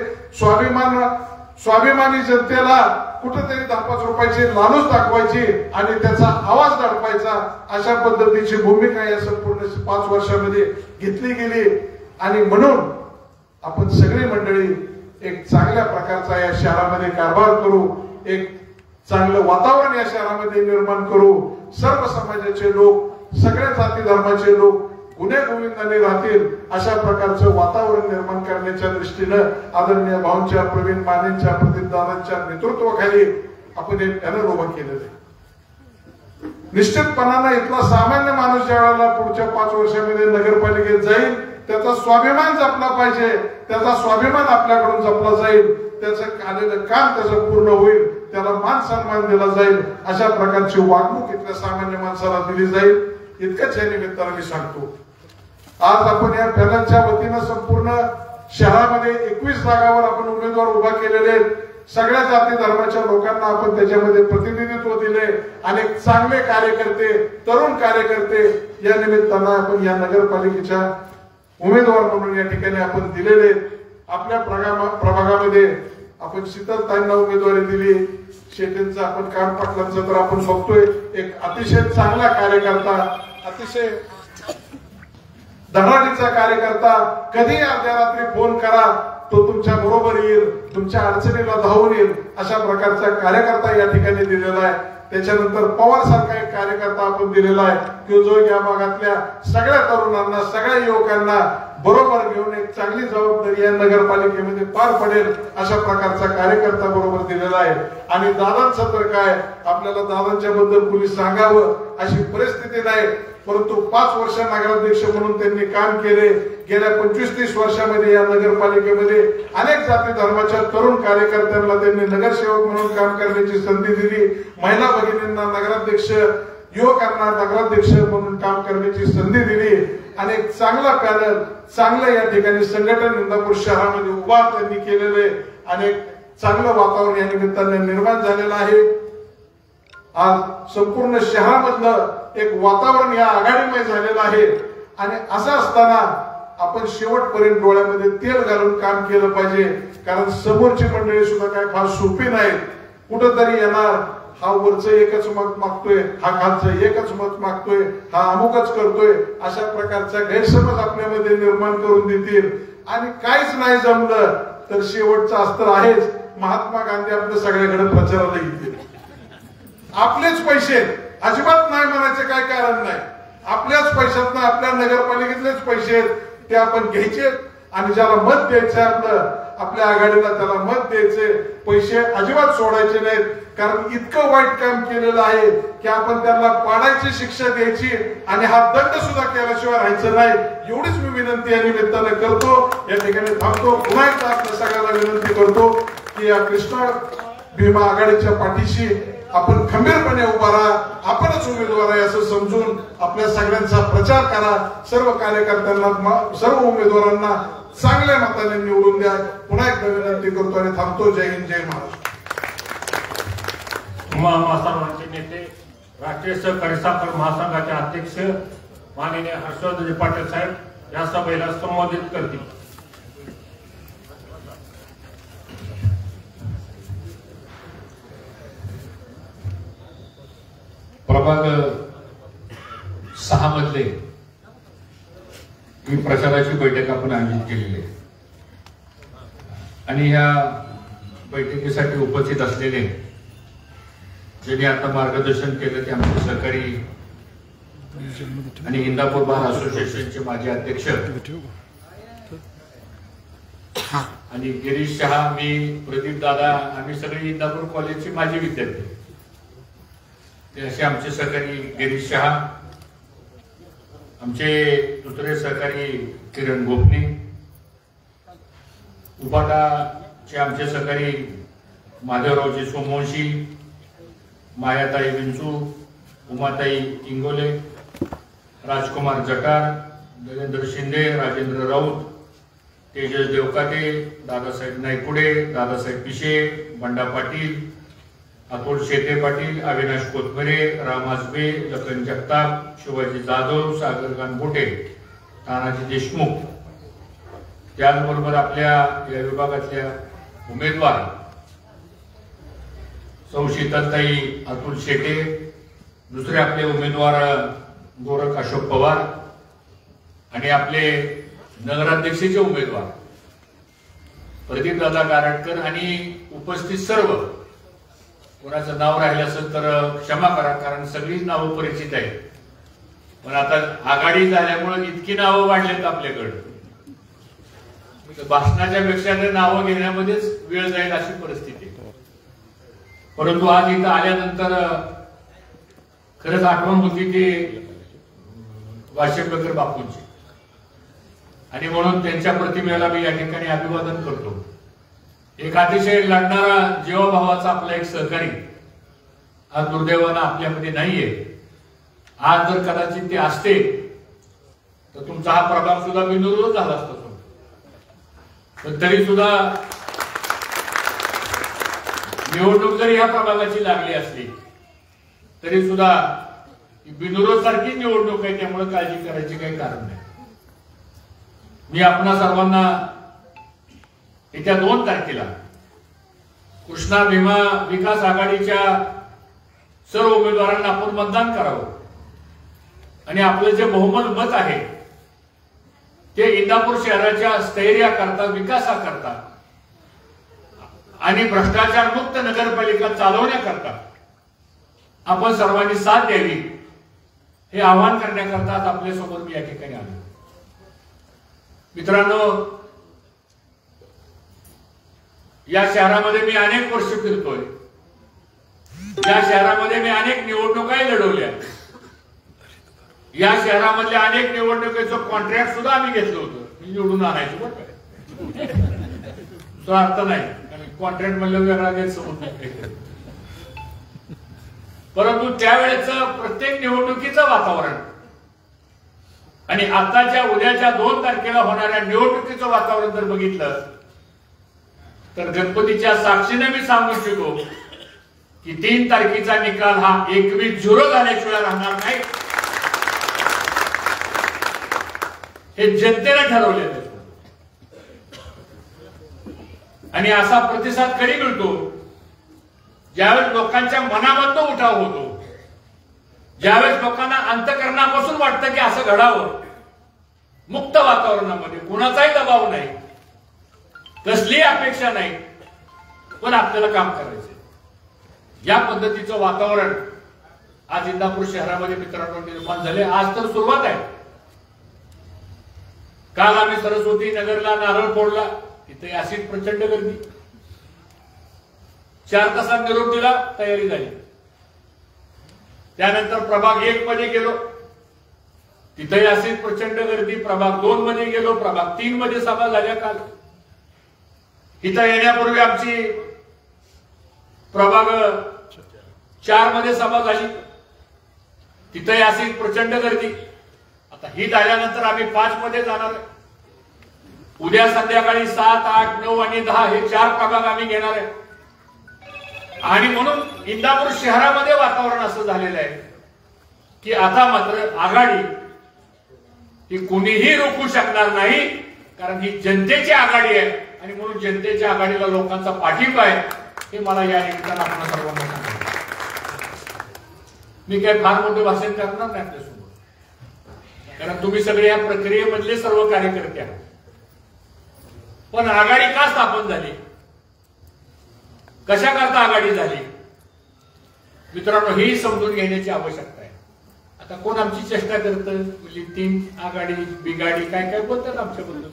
स्वाभिमानी जनतेला कुठेतरी 10-5 रुपयाची लालूच दाखवायची आणि त्याचा आवाज दडपायचा, अशा पद्धतीची भूमिका या संपूर्ण 5 वर्षामध्ये घेतली गेली. आणि म्हणून आपण सगळी मंडळी एक चांगल्या प्रकारचा या शहरामध्ये कारभार करू, एक चांगलं वातावरण या शहरामध्ये निर्माण करू. सर्व समाजाचे लोक, सगळ्या जाती धर्माचे लोक गुन्हे गोविंदाने राहतील अशा प्रकारचं वातावरण निर्माण करण्याच्या दृष्टीनं आदरणीय भाऊंच्या, प्रवीण मानेंच्या, प्रदीपदादांच्या नेतृत्वाखाली आपण एक पॅनल उभं केलेलं आहे. निश्चितपणानं इथला सामान्य माणूस ज्या वेळेला पुढच्या 5 वर्षामध्ये नगरपालिकेत जाईल, त्याचा स्वाभिमान जपला पाहिजे, त्याचा स्वाभिमान आपल्याकडून जपला जाईल, त्याचं आलेलं काम त्याचं पूर्ण होईल, त्याला मान सन्मान दिला जाईल, अशा प्रकारची वागणूक इथल्या सामान्य माणसाला दिली जाईल. इतकंच या निमित्तानं मी सांगतो. आज आपण या पॅनलच्या वतीनं संपूर्ण शहरामध्ये 21 जागावर आपण उमेदवार उभा केलेले आहेत. सगळ्या जाती धर्माच्या लोकांना आपण त्याच्यामध्ये प्रतिनिधित्व दिले. अनेक चांगले कार्यकर्ते, तरुण कार्यकर्ते या निमित्तानं आपण या नगरपालिकेच्या उमेदवार म्हणून या ठिकाणी आपण दिलेले. आपल्या प्रभागामध्ये आपण शीतलताईंना उमेदवारी दिली. शेतींचं आपण काम पाटलांचं तर आपण बघतोय, एक अतिशय चांगला कार्यकर्ता, अतिशय धडाडीचा कार्यकर्ता. कधी अर्ध्या रात्री फोन करा, तो तुमच्या बरोबर येईल, तुमच्या अडचणीला धावून येईल, अशा प्रकारचा कार्यकर्ता या ठिकाणी दिलेला आहे. त्याच्यानंतर पवार सारखा एक कार्यकर्ता आपण दिलेला आहे की जो या भागातल्या सगळ्या तरुणांना सगळ्या युवकांना बरोबर घेऊन एक चांगली जबाबदारी या नगरपालिकेमध्ये पार पडेल अशा प्रकारचा कार्यकर्ता बरोबर दिलेला आहे। आणि दादांचं तर काय, आपल्याला दादांच्या बद्दल कुणी सांगावं अशी परिस्थिती नाही, परंतु 5 वर्ष नगराध्यक्ष म्हणून त्यांनी काम केले। गेल्या 25-30 वर्षामध्ये या नगरपालिकेमध्ये अनेक जाती धर्माच्या तरुण कार्यकर्त्यांना त्यांनी नगरसेवक म्हणून काम करण्याची संधी दिली। महिला भगिनींना नगराध्यक्ष, युवकांना नगराध्यक्ष म्हणून काम करण्याची संधी दिली आणि एक चांगला पॅनल, चांगलं या ठिकाणी संघटन इंदापूर शहरामध्ये उभा त्यांनी केलेले आणि एक चांगलं वातावरण या निमित्ताने निर्माण झालेलं आहे। आज संपूर्ण शहरामधलं एक वातावरण या आघाडीमय झालेलं आहे आणि असं असताना आपण शेवटपर्यंत डोळ्यामध्ये तेल घालून काम केलं पाहिजे, कारण समोरची मंडळी सुद्धा काय फार सोपी नाहीत। कुठंतरी येणार, हा वरचं एकच मत मागतोय, हा खालचं एकच मत मागतोय, हा अमुकच करतोय, अशा प्रकारचा गैरसमज आपल्यामध्ये निर्माण करून देतील आणि काहीच नाही जमलं तर शेवटचं अस्त्र आहेच, महात्मा गांधी आपल्या सगळ्याकडे प्रचाराला येतील। आपलेच पैसे, अजिबात नाही म्हणायचे काय कारण नाही, आपल्याच पैशातनं, आपल्या नगरपालिकेतलेच पैसे ते आपण घ्यायचे आणि ज्याला मत द्यायचं आपल्या आघाडीला त्याला मत द्यायचे, पैसे अजिबात सोडायचे नाहीत, कारण इतकं वाईट काम केलेलं आहे की आपण त्यांना पाडायची शिक्षा द्यायची आणि हा दंड सुद्धा केल्याशिवाय राहायचं नाही। एवढीच मी विनंती या निमित्ताने करतो, या ठिकाणी थांबतो। पुन्हा एकदा आपल्या सगळ्यांना विनंती करतो की या कृष्णा भीमा आघाडीच्या पाठीशी आपण खंबीरपणे उभा राहा, आपणच उमेदवार आहे असं समजून आपल्या सगळ्यांचा प्रचार करा। सर्व कार्यकर्त्यांना, सर्व उमेदवारांना चांगल्या मताने निवडून द्या। पुन्हा एकदा विनंती करतो आणि थांबतो। जय हिंद, जय महाराष्ट्र। सर्वांचे नेते, राष्ट्रीय सहकारी साखर महासंघाचे अध्यक्ष माननीय हर्षवर्धन पाटील साहेब या सभेला संबोधित करतील। प्रभाग 6 मधले ही प्रचाराची बैठक आपण आयोजित केलेली आहे आणि या बैठकीसाठी उपस्थित असलेले ज्यांनी आता मार्गदर्शन केलं ते आमचे सहकारी आणि इंदापूर बार असोसिएशनचे माजी अध्यक्ष आणि गिरीश शहा, मी, प्रदीप दादा, आम्ही सगळे इंदापूर कॉलेजचे माजी विद्यार्थी, ते असे आमचे सहकारी गिरीश शहा, आमचे दुसरे सहकारी किरण गोपने, उबाटाचे आमचे सहकारी माधवरावजी सोमवंशी, मायाताई विंचू, उमाताई इंगोले, राजकुमार जटार, नरेंद्र शिंदे, राजेंद्र राऊत, तेजस देवकाते, दादासाहेब नायकुडे, दादासाहेब पिशे, बंडा पाटील, अतुल शेटे पाटील, अविनाश कोथमरे, राम आजबे, लखन जगताप, शिवाजी जाधव, सागर गानबोटे, तानाजी देशमुख, त्याचबरोबर आपल्या या विभागातल्या उमेदवार सौ शीतलताई अतुल शेटे, दुसरे आपले उमेदवार गोरख अशोक पवार आणि आपले नगराध्यक्षाचे उमेदवार प्रदीप दादा गारटकर आणि उपस्थित सर्व, कोणाचं नाव राहिलं असेल तर क्षमा करा, कारण सगळीच नावं परिचित आहेत, पण आता आघाडी झाल्यामुळे इतकी नावं वाढलेत आपल्याकडं, भाषणाच्या पेक्षा नावं घेण्यामध्येच वेळ जाईल अशी परिस्थिती। परंतु आज इथं आल्यानंतर खरंच आठवण होती की वाशेपेकर बापूंची, आणि म्हणून त्यांच्या प्रतिमेला मी या ठिकाणी अभिवादन करतो। एक अतिशय लढणारा जीवाभावाचा आपला एक सहकारी आज दुर्दैवानं आपल्यामध्ये नाहीये। आज जर कदाचित ते असते तर तुमचा हा प्रभाग सुद्धा बिनविरोध झाला असता, पण तरी सुद्धा निवडणूक जरी ह्या प्रभागाची लागली असली तरी सुद्धा बिनविरोध सारखी निवडणूक आहे, त्यामुळे काळजी करायची काही कारण नाही। मी आपणा सर्वांना येत्या 2 तारखेला कृष्णा भीमा विकास आघाडीच्या सर्व उमेदवारांना आपण मतदान करावं आणि आपलं जे बहुमत मत आहे ते इंदापूर शहराच्या स्थैर्याकरता, विकासाकरता आणि भ्रष्टाचार मुक्त नगरपालिका चालवण्याकरता आपण सर्वांनी साथ द्यावी हे आवाहन करण्याकरता आपल्यासमोर मी या ठिकाणी आलो. मित्रांनो, या शहरामध्ये मी अनेक वर्ष फिरतोय. या शहरामध्ये मी अनेक निवडणुकाही लढवल्या. या शहरामधल्या अनेक निवडणुकीचं कॉन्ट्रॅक्ट सुद्धा आम्ही घेतलं होतं. मी निवडून आणायचो बरं काय, तो अर्थ नाही. कॉन्ट्रॅक्ट म्हणलं वेगळा गैरसमज नाही. परंतु त्यावेळेच प्रत्येक निवडणुकीचं वातावरण आणि आताच्या उद्याच्या 2 तारखेला होणाऱ्या निवडणुकीचं वातावरण जर बघितलं तर गणपतीच्या साक्षीने मी सांगू इच्छितो की 3 तारखेचा निकाल हा 21-0 झाल्याशिवाय राहणार नाही. हे जनतेने ठरवलेलं आहे. आणि असा प्रतिसाद कधी मिळतो ज्यावेळेस लोकांच्या मनामधून उठाव होतो, ज्यावेळेस लोकांना अंतःकरणापासून वाटतं की असं घडावं, मुक्त वातावरणामध्ये कुणाचाही दबाव नाही, कसलीही अपेक्षा नाही, पण आपल्याला काम करायचं. या पद्धतीचं वातावरण आज इंदापूर शहरामध्ये मित्रांनो निर्माण झाले. आज तर सुरुवात आहे. काल आम्ही सरस्वती नगरला नारळ फोडला, तिथे अशीच प्रचंड गर्दी. 4 तासात निरोप दिला, तयारी झाली. त्यानंतर प्रभाग 1 मध्ये गेलो, तिथेही अशीच प्रचंड गर्दी. प्रभाग 2 मध्ये गेलो, प्रभाग 3 मध्ये सभा झाल्या काल. इथं येण्यापूर्वी आमची प्रभाग 4 मध्ये सभा झाली, तिथेही अशीच प्रचंड गर्दी. आता ही झाल्यानंतर आम्ही 5 मध्ये जाणार आहे. उद्या संध्याकाळी 7, 8, 9 आणि 10 हे 4 प्रभाग आम्ही घेणार आहे. आणि म्हणून इंदापूर शहरामध्ये वातावरण असं झालेलं आहे की आता मात्र आघाडी ही कुणीही रोखू शकणार नाही, कारण ही जनतेची आघाडी आहे. आणि म्हणून जनतेच्या आघाडीला लोकांचा पाठिंबा आहे हे मला या निमित्तानं आपण सर्वांना सांगायचं. मी काही फार मोठे भाषण करणार नाही आपल्यासमोर, कारण तुम्ही सगळे या प्रक्रियेमधले सर्व कार्यकर्ते आहात. पण आघाडी का स्थापन झाली, कशा करता आघाडी झाली, मित्रांनो ही समजून घेण्याची आवश्यकता आहे. आता कोण आमची चेष्टा करतं, म्हणजे 3 आघाडी बिगाडी काय काय बोलतात आमच्याबद्दल.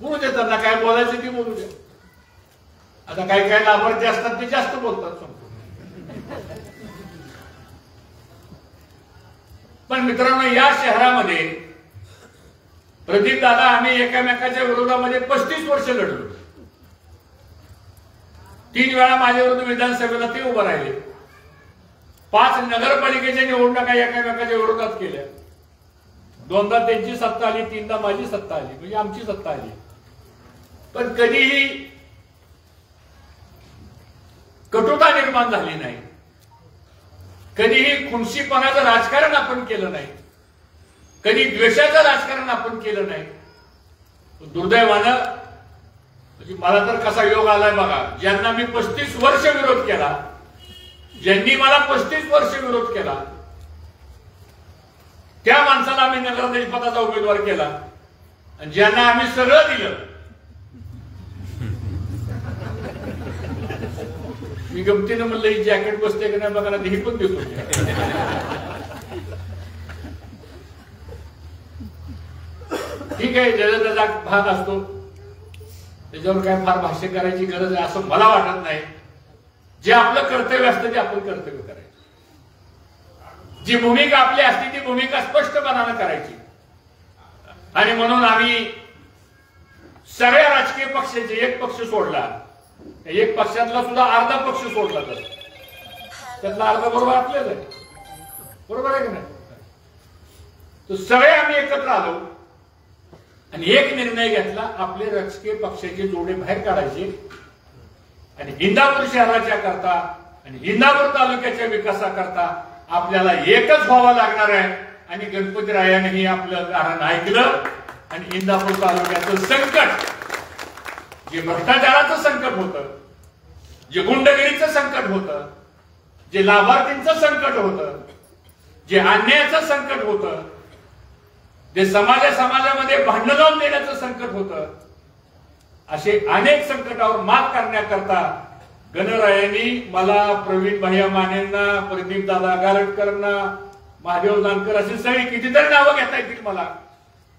बोलू दे, त्यांना काय बोलायचं ते बोलू दे. आता काही काय लाभार्थी असतात ते जास्त बोलतात. पण मित्रांनो, या शहरामध्ये प्रदीप दादा आम्ही एकामेकाच्या विरोधामध्ये 35 वर्ष लढलो. 3 वेळा माझ्या विरुद्ध विधानसभेला ते उभं राहिले. 5 नगरपालिकेच्या निवडणुका एकामेकाच्या विरोधात केल्या. 2दा त्यांची सत्ता आली, 3दा माझी सत्ता आली, म्हणजे आमची सत्ता आली. पण कधीही कटुता निर्माण झाली नाही, कधीही खुनशीपणाचं राजकारण आपण केलं नाही, कधी द्वेषाचं राजकारण आपण केलं नाही. दुर्दैवानं म्हणजे मला तर कसा योग आलाय बघा, ज्यांना मी 35 वर्ष विरोध केला, ज्यांनी मला 35 वर्ष विरोध केला, त्या माणसाला आम्ही नगराध्यक्ष पदाचा उमेदवार केला. आणि ज्यांना आम्ही सगळं दिलं, मी गमतीनं म्हणलं ही जॅकेट बसते की नाही बघायला, हे पण देतो. ठीक आहे, ज्याचा त्याचा भाग असतो, त्याच्यावर काय फार भाष्य करायची गरज आहे असं मला वाटत नाही. जे आपलं कर्तव्य असतं ते आपण कर्तव्य करायचं. जी भूमिका आपली असते ती भूमिका स्पष्टपणानं करायची. आणि म्हणून आम्ही सगळ्या राजकीय पक्षाचे, एक पक्ष सोडला, एक पक्षातला सुद्धा अर्धा पक्ष सोडला, तर त्यातला अर्धा बरोबर आपल्याच आहे, बरोबर आहे की नाही. तर सगळे आम्ही एकत्र आलो आणि एक निर्णय घेतला, आपले राजकीय पक्षाचे जोडे बाहेर काढायचे आणि इंदापूर शहराच्या करता आणि इंदापूर तालुक्याच्या विकासाकरता आपल्याला एकच व्हावं लागणार आहे. आणि गणपतीरायानेही आपलं कारण ऐकलं आणि इंदापूर तालुक्याचं संकट, जे भ्रष्टाचाराचं संकट होतं, जे गुंडगिरीचं संकट होतं, जे लाभार्थींचं संकट होतं, जे अन्यायाचं संकट होतं, जे समाजामध्ये भांडण लावून देण्याचं संकट होतं, असे अनेक संकटावर मात करण्याकरता गणरायांनी मला प्रवीण भैया मानेंना, प्रदीप दादा गारटकरांना, महादेव जानकर अशी सगळी कितीतरी नावं घेता येतील मला.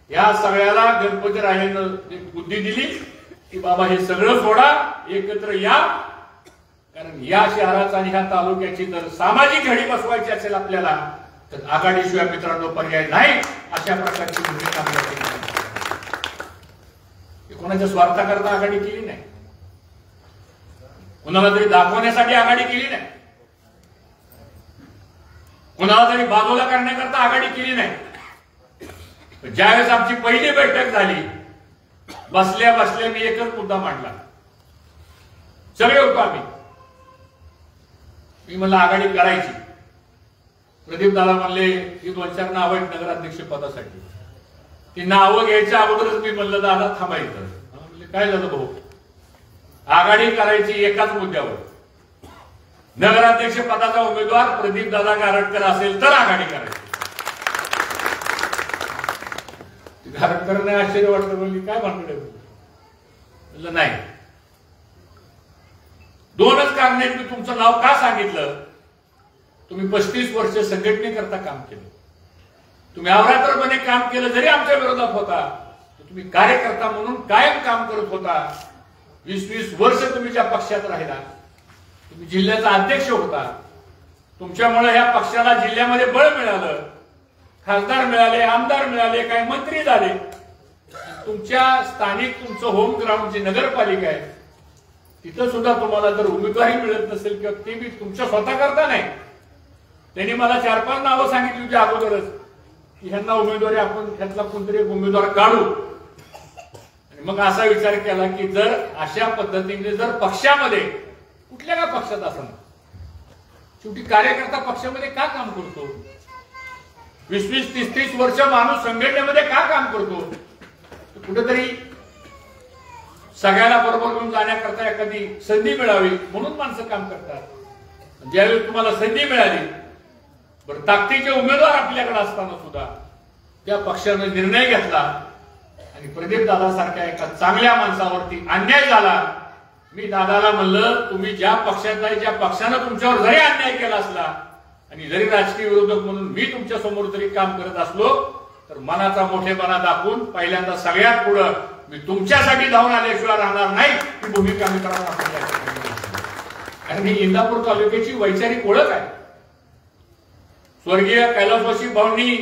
या सगळ्याला गणपती रायानं बुद्धी दिली की बाबा हे सगळं सोडा, एकत्र या. कारण या शहराचा आणि ह्या तालुक्याची जर सामाजिक घडी बसवायची असेल आपल्याला तर आघाडीशिवाय मित्रांनो पर्याय नाही. अशा प्रकारची भूमिका कोणाच्या स्वार्थाकरता आघाडी केली नाही, कुणाला तरी दाखवण्यासाठी आघाडी केली नाही, कुणाला तरी बाजूला करण्याकरता आघाडी केली नाही. ज्यावेळेस आमची पहिली बैठक झाली, बसल्या बसल्या मी एकच मुद्दा मांडला. सगळे होतो आम्ही. मी म्हणलं आघाडी करायची. प्रदीप दादा म्हणले ही 2-4 नावं आहेत नगराध्यक्ष पदासाठी. ती नावं घ्यायच्या अगोदरच मी म्हणलं दादा थांबायचं. म्हणले काय झालं भाऊ, आघाडी करायची एकाच मुद्द्यावर, नगराध्यक्ष पदाचा उमेदवार प्रदीप दादा गारटकर असेल तर आघाडी करायची. गारटकरांना आश्चर्य वाटलं. म्हणली काय भानगड आहे? म्हणलं नाही, 2च कारण आहेत. मी तुमचं नाव का सांगितलं, तुम्ही 35 वर्ष संघटनेकरता काम केलं, तुम्ही अवरात्रपणे काम केलं. जरी आमच्या विरोधात होता तर तुम्ही कार्यकर्ता म्हणून कायम काम करत होता. 20-20 वर्ष तुम्ही ज्या पक्षात राहिला, तुम्ही जिल्ह्याचा अध्यक्ष होता. तुमच्यामुळे ह्या पक्षाला जिल्ह्यामध्ये बळ मिळालं, खासदार मिळाले, आमदार मिळाले, काही मंत्री झाले. तुमच्या स्थानिक तुमचं होम ग्राउंड जी नगरपालिका आहे तिथं सुद्धा तुम्हाला जर उमेदवारी मिळत नसेल किंवा ते बी तुमच्या स्वतः करता नाही, त्यांनी मला 4-5 नावं सांगितली होती अगोदरच की ह्यांना उमेदवारी आपण ह्यातला कोणतरी एक उमेदवार काढू. आणि मग असा विचार केला की जर अशा पद्धतीने जर पक्षामध्ये कुठल्या का पक्षात असणार, शेवटी कार्यकर्ता पक्षामध्ये का काम करतो, 20-20, 30-30 वर्ष माणूस संघटनेमध्ये का काम करतो, कुठेतरी सगळ्याला बरोबर घेऊन जाण्याकरता एखादी संधी मिळावी म्हणून माणसं काम करतात. ज्यावेळी तुम्हाला संधी मिळाली, बरं ताकदीचे उमेदवार आपल्याकडे असताना सुद्धा त्या पक्षाने निर्णय घेतला आणि प्रदीप दादा सारख्या एका चांगल्या माणसावरती अन्याय झाला. मी दादाला म्हणलं तुम्ही ज्या पक्षात नाही, ज्या पक्षानं तुमच्यावर जरी अन्याय केला असला आणि जरी राजकीय विरोधक म्हणून मी तुमच्या समोर जरी काम करत असलो तर मनाचा मोठेपणा दाखवून पहिल्यांदा सगळ्यात पुढं मी तुमच्यासाठी धावून आल्याशिवाय राहणार नाही ही भूमिका मी करणार. कारण ही इंदापूर तालुक्याची वैचारिक ओळख आहे. स्वर्गीय कैलासवासी भाऊंनी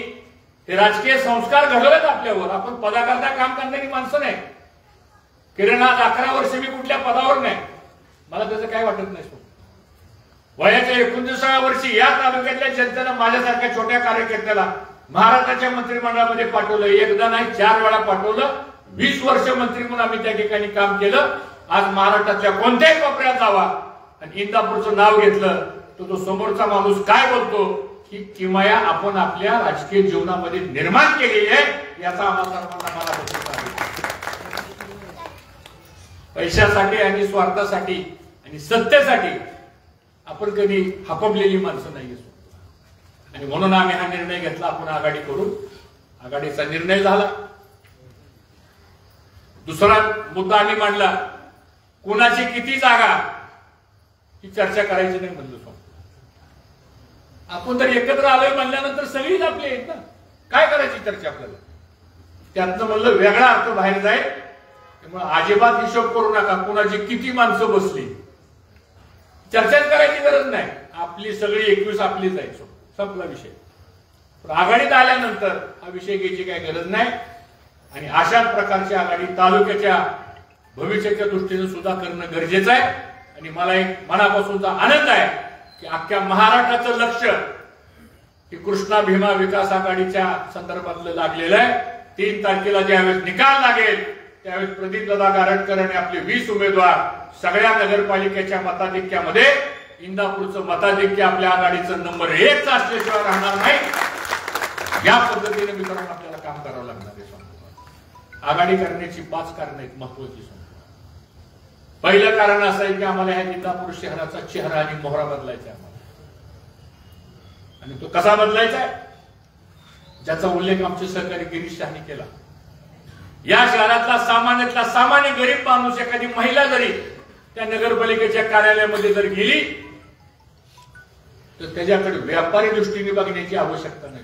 हे राजकीय संस्कार घडवलेत आपल्यावर. आपण पदाकरता काम करणारी माणसं नाही. किरण आज 11 वर्ष मी कुठल्या पदावर नाही, मला त्याचं काय वाटत नाही. वयाच्या 29व्या वर्षी या तालुक्यातल्या जनतेनं माझ्यासारख्या छोट्या कार्यकर्त्याला महाराष्ट्राच्या मंत्रिमंडळामध्ये पाठवलं. एकदा नाही 4 वेळा पाठवलं. 20 वर्ष मंत्री म्हणून आम्ही त्या ठिकाणी काम केलं. आज महाराष्ट्रातल्या कोणत्याही कोपऱ्यात जावा आणि इंदापूरचं नाव घेतलं तर तो समोरचा माणूस काय बोलतो ही किमया आपण आपल्या राजकीय जीवनामध्ये निर्माण केलेली आहे. याचा आम्हाला सर्वांना मला पैशासाठी आणि स्वार्थासाठी आणि सत्तेसाठी आपण कधी हपबलेली माणसं नाही. आणि म्हणून आम्ही हा निर्णय घेतला, आपण आघाडी करू. आघाडीचा निर्णय झाला. दुसरा मुद्दा आम्ही मांडला, कोणाची किती जागा ही चर्चा करायची नाही म्हणलं. आपण जर एकत्र आलोय म्हणल्यानंतर सगळीच आपली आहेत ना, काय करायची चर्चा आपल्याला. त्यातनं म्हणलं वेगळा अर्थ बाहेर जाईल. त्यामुळे अजिबात हिशोब करू नका कोणाची किती माणसं बसली, चर्चाच करायची गरज नाही. आपली सगळी 21 आपलीच आहे, संपला विषय. पण आघाडीत आल्यानंतर हा विषय घ्यायची काही गरज नाही. आणि अशाच प्रकारची आघाडी तालुक्याच्या भविष्याच्या दृष्टीने सुद्धा करणं गरजेचं आहे. आणि मला एक मनापासूनचा आनंद आहे की अख्ख्या महाराष्ट्राचं लक्ष ही कृष्णा भीमा विकास आघाडीच्या संदर्भातलं लागलेलं आहे. 3 तारखेला ज्यावेळेस निकाल लागेल त्यावेळेस प्रदीपदादा गारटकर आणि आपले 20 उमेदवार सगळ्या नगरपालिकेच्या मताधिक्यामध्ये इंदापूरचं मताधिक्य आपल्या आघाडीचं नंबर 1 असल्याशिवाय राहणार नाही. या पद्धतीने मित्रांनो आपल्याला काम करावं लागणार आहे. आघाडी करण्याची 5 कारणं आहेत महत्वाची. पहिलं कारण असं आहे की आम्हाला ह्या इंदापूर शहराचा चेहरा आणि मोहरा बदलायचा आहे. आणि तो कसा बदलायचा आहे ज्याचा उल्लेख आमचे सहकारी गिरीश शहानी केला. या शहरातला सामान्यातला सामान्य गरीब माणूस, एखादी महिला जरी त्या नगरपालिकेच्या कार्यालयामध्ये जर गेली तर त्याच्याकडे व्यापारी दृष्टीने बघण्याची आवश्यकता नाही.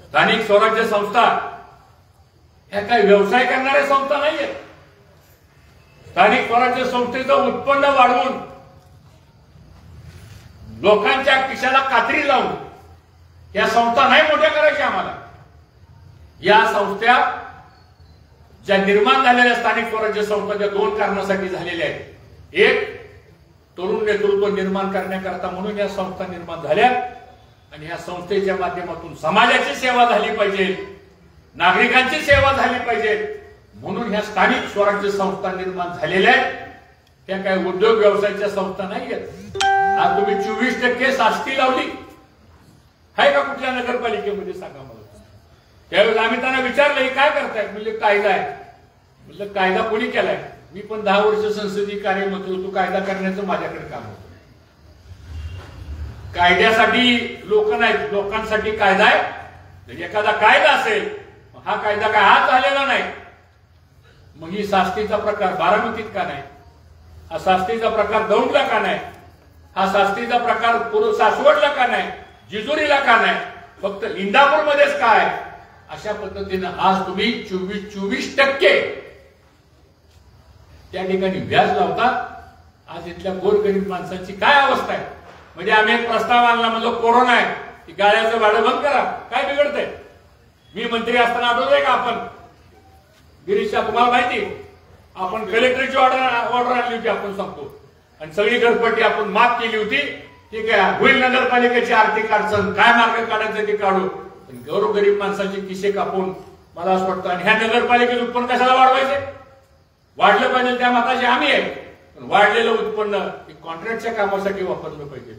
स्थानिक स्वराज्य संस्था ह्या काही व्यवसाय करणाऱ्या संस्था नाहीये. स्थानिक स्वराज्य संस्थेचं उत्पन्न वाढवून लोकांच्या खिशाला कात्री लावून या संस्था नाही मोठ्या करायच्या आम्हाला. या संस्था ज्या निर्माण झालेल्या स्थानिक स्वराज्य संस्था ज्या दोन कारणासाठी झालेल्या आहेत. एक, तरुण नेतृत्व निर्माण करण्याकरता म्हणून या संस्था निर्माण झाल्या आणि या संस्थेच्या माध्यमातून समाजाची सेवा झाली पाहिजे, नागरिकांची सेवा झाली पाहिजे म्हणून ह्या स्थानिक स्वराज्य संस्था निर्माण झालेल्या आहेत. त्या काही उद्योग व्यवसायाच्या संस्था नाही आहेत. आज तुम्ही 24% शास्ती लावली आहे का कुठल्या नगरपालिकेमध्ये सांगा मला. त्यावेळेस आम्ही त्यांना विचारलं हे काय करताय. म्हणजे कायदा आहे. म्हटलं कायदा कोणी केलाय. मी पण 10 वर्ष संसदीय कार्यमंत्री होतो. कायदा करण्याचं माझ्याकडे काम होतं. कायद्यासाठी लोक नाहीत, लोकांसाठी कायदा आहे. जर एखादा कायदा असेल, हा कायदा काय आज झालेला नाही, मग ही शास्तीचा प्रकार बारामतीत का नाही, हा शास्तीचा प्रकार दौंडला का नाही, हा शास्तीचा प्रकार सासवडला का नाही, जिजुरीला का नाही, फक्त इंदापूरमध्येच काय. अशा पद्धतीनं आज तुम्ही 24% त्या ठिकाणी व्याज लावता. आज इथल्या गोरगरीब माणसांची काय अवस्था आहे. म्हणजे आम्ही एक प्रस्ताव आणला, म्हणजे कोरोना आहे की गाळ्याचं भाडं बंद करा, काय बिघडतंय. मी मंत्री असताना आठवतंय का आपण गिरीशा, तुम्हाला माहिती आपण कलेक्टरची ऑर्डर आणली होती, आपण सांगतो, आणि सगळी घरपट्टी आपण माफ केली होती. ठीक आहे, होईल नगरपालिकेची आर्थिक अडचण, काय मार्ग काढायचं ते काढू, पण गोरगरीब माणसाचे किसे कापून मला असं वाटतं. आणि ह्या नगरपालिकेचं उत्पन्न कशाला वाढवायचे. वाढलं पाहिजे त्या मताचे आम्ही आहे, पण वाढलेलं उत्पन्न कॉन्ट्रॅक्टच्या कामासाठी वापरलं पाहिजे.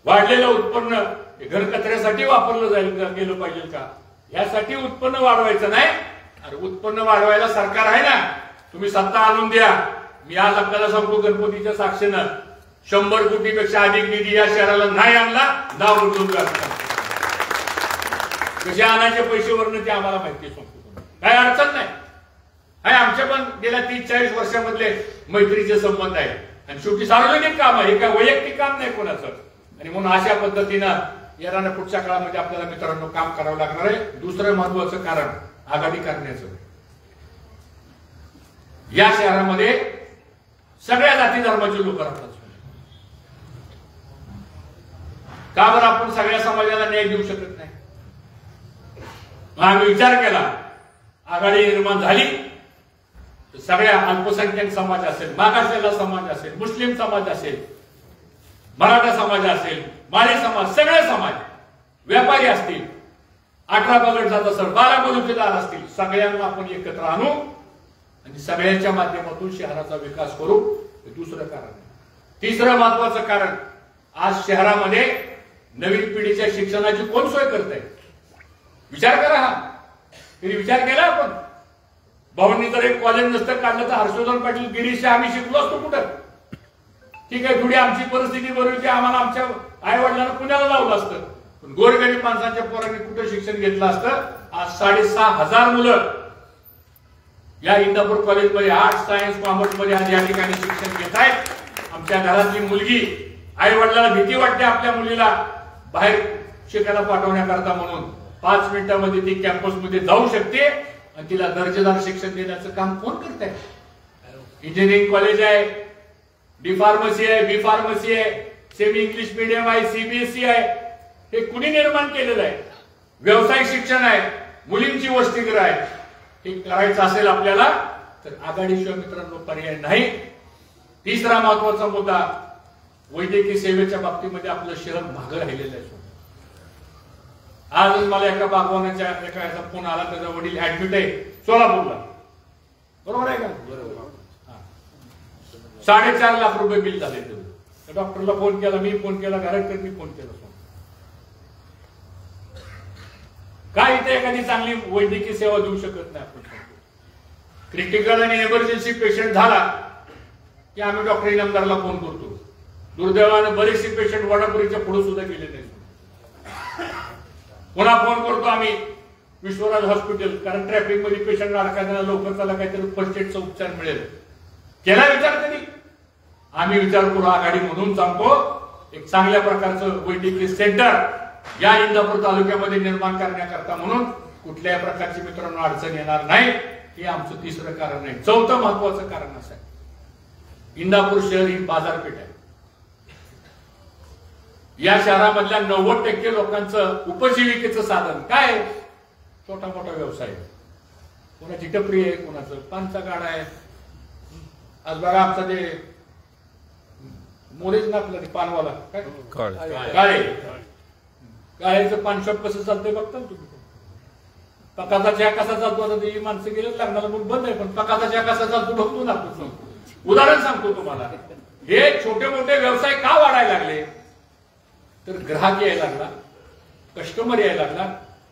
वाढलेलं उत्पन्न घर कचऱ्यासाठी वापरलं गेलं पाहिजे का. यासाठी उत्पन्न वाढवायचं नाही. अरे उत्पन्न वाढवायला सरकार आहे ना, तुम्ही सत्ता आणून द्या. मी आज आपल्याला सांगतो गणपतीच्या साक्षीनं 100 कोटीपेक्षा अधिक निधी या शहराला नाही आणला, नाव बदलून करतात. कसे आणायचे पैसेवरनं ते आम्हाला माहिती सांगतो. काय अडचण नाही. आहे आमच्या पण गेल्या 30-40 वर्षामधले मैत्रीचे संबंध आहे. आणि शेवटी सार्वजनिक काम आहे, हे काय वैयक्तिक काम नाही कोणाचं. आणि म्हणून अशा पद्धतीनं येणाऱ्या पुढच्या काळामध्ये आपल्याला मित्रांनो काम करावं लागणार आहे. दुसरं महत्वाचं कारण आघाडी करण्याचं. या शहरामध्ये सगळ्या जाती धर्माचे लोक राहतात. का बरं आपण सगळ्या समाजाला न्याय देऊ शकत नाही. आम्ही विचार केला, आघाडी निर्माण झाली तर सगळ्या अल्पसंख्याक समाज असेल, मागासलेला समाज असेल, मुस्लिम समाज असेल, मराठा समाज असेल, माळी समाज, सगळे समाज, व्यापारी असतील, 18 पगडजात असेल, 12 बलुतेदार असतील, सगळ्यांना आपण एकत्र आणू आणि सगळ्यांच्या माध्यमातून शहराचा विकास करू. हे दुसरं कारण आहे. तिसरं महत्वाचं कारण, आज शहरामध्ये नवीन पिढीच्या शिक्षणाची कोण सोय करत आहे. विचार करा. हा तरी विचार केला आपण. भाऊंनी जर एक कॉलेज नसतं काढलं तर हर्षवर्धन पाटील गिरीश आम्ही शिकलो असतो कुठं. ठीक आहे, थोडी आमची परिस्थिती बरोबर होती, आम्हाला आमच्या आई वडिलांना पुण्याला लावलं असतं, पण गोरगरीब माणसांच्या पोरांनी कुठं शिक्षण घेतलं असतं. आज 6,500 मुलं या इंदापूर कॉलेजमध्ये आर्ट्स, सायन्स, कॉमर्स मध्ये आज या ठिकाणी शिक्षण घेत आहेत. आमच्या घरातली मुलगी, आई वडिलांना भीती वाटते आपल्या मुलीला बाहेर शिकायला पाठवण्याकरता, म्हणून 5 मिनिटांमध्ये ती कॅम्पसमध्ये जाऊ शकते आणि तिला दर्जेदार शिक्षण देण्याचं काम कोण करत आहे. इंजिनिअरिंग कॉलेज आहे, डी फार्मसी आहे, बी फार्मसी आहे, सेमी इंग्लिश मीडियम आहे, सीबीएसई आहे. हे कुणी निर्माण केलेलं आहे. व्यावसायिक शिक्षण आहे, मुलींची वसतिगृह आहे. हे करायचं असेल आपल्याला तर आघाडीशिवाय मित्रांनो पर्याय नाही. तिसरा महत्वाचा मुद्दा, वैद्यकीय सेवेच्या बाबतीमध्ये आपलं शहर मागे राहिलेलं आहे. आज मला एका बागवानाच्या एका फोन आला, त्याचा वडील ऍडमिट आहे सोलापूरला. बरोबर आहे का. 4.5 लाख रुपये बिल झाले. डॉक्टरला फोन केला, मी फोन केला, घराकडे फोन केला. काय इथे एखादी चांगली वैद्यकीय सेवा देऊ शकत नाही आपण. क्रिटिकल आणि इमर्जन्सी पेशंट झाला की आम्ही डॉक्टर इनामदारला फोन करतो. दुर्दैवानं बरेचसे पेशंट वडापुरीच्या पुढे सुद्धा गेले नाही. पुन्हा फोन करतो आम्ही विश्वराज हॉस्पिटल, कारण ट्रॅफिक मध्ये पेशंट अडकायला लवकर त्याला काहीतरी फर्स्ट एडचा उपचार मिळेल. केला विचार कधी? आम्ही विचार करू आघाडी म्हणून सांगतो, एक चांगल्या प्रकारचं वैद्यकीय सेंटर या इंदापूर तालुक्यामध्ये निर्माण करण्याकरता म्हणून कुठल्याही प्रकारची मित्रांनो अडचण येणार नाही. हे आमचं तिसरं कारण आहे. चौथं महत्वाचं कारण असं आहे, इंदापूर शहर ही बाजारपेठ आहे. या शहरामधल्या 90% लोकांचं उपजीविकेचं साधन काय? छोटा मोठा व्यवसाय. कोणाची टपरी आहे, कोणाचं पानचा गाडा आहे. आज बघा आमचा ते मोरेच नाकलं ते पानवाला काय काळे काळेचं पान शॉप कसं चालतंय बघता ना तुम्ही. पकाचा चहा कसा चालतो, आता ते माणसं गेले लागणार म्हणून बंद आहे, पण पकाचा चहा कसा चालतो बघतो ना आपण. उदाहरण सांगतो तुम्हाला. हे छोटे मोठे व्यवसाय का वाढायला लागले? तर ग्राहक यायला लागला, कस्टमर यायला लागला.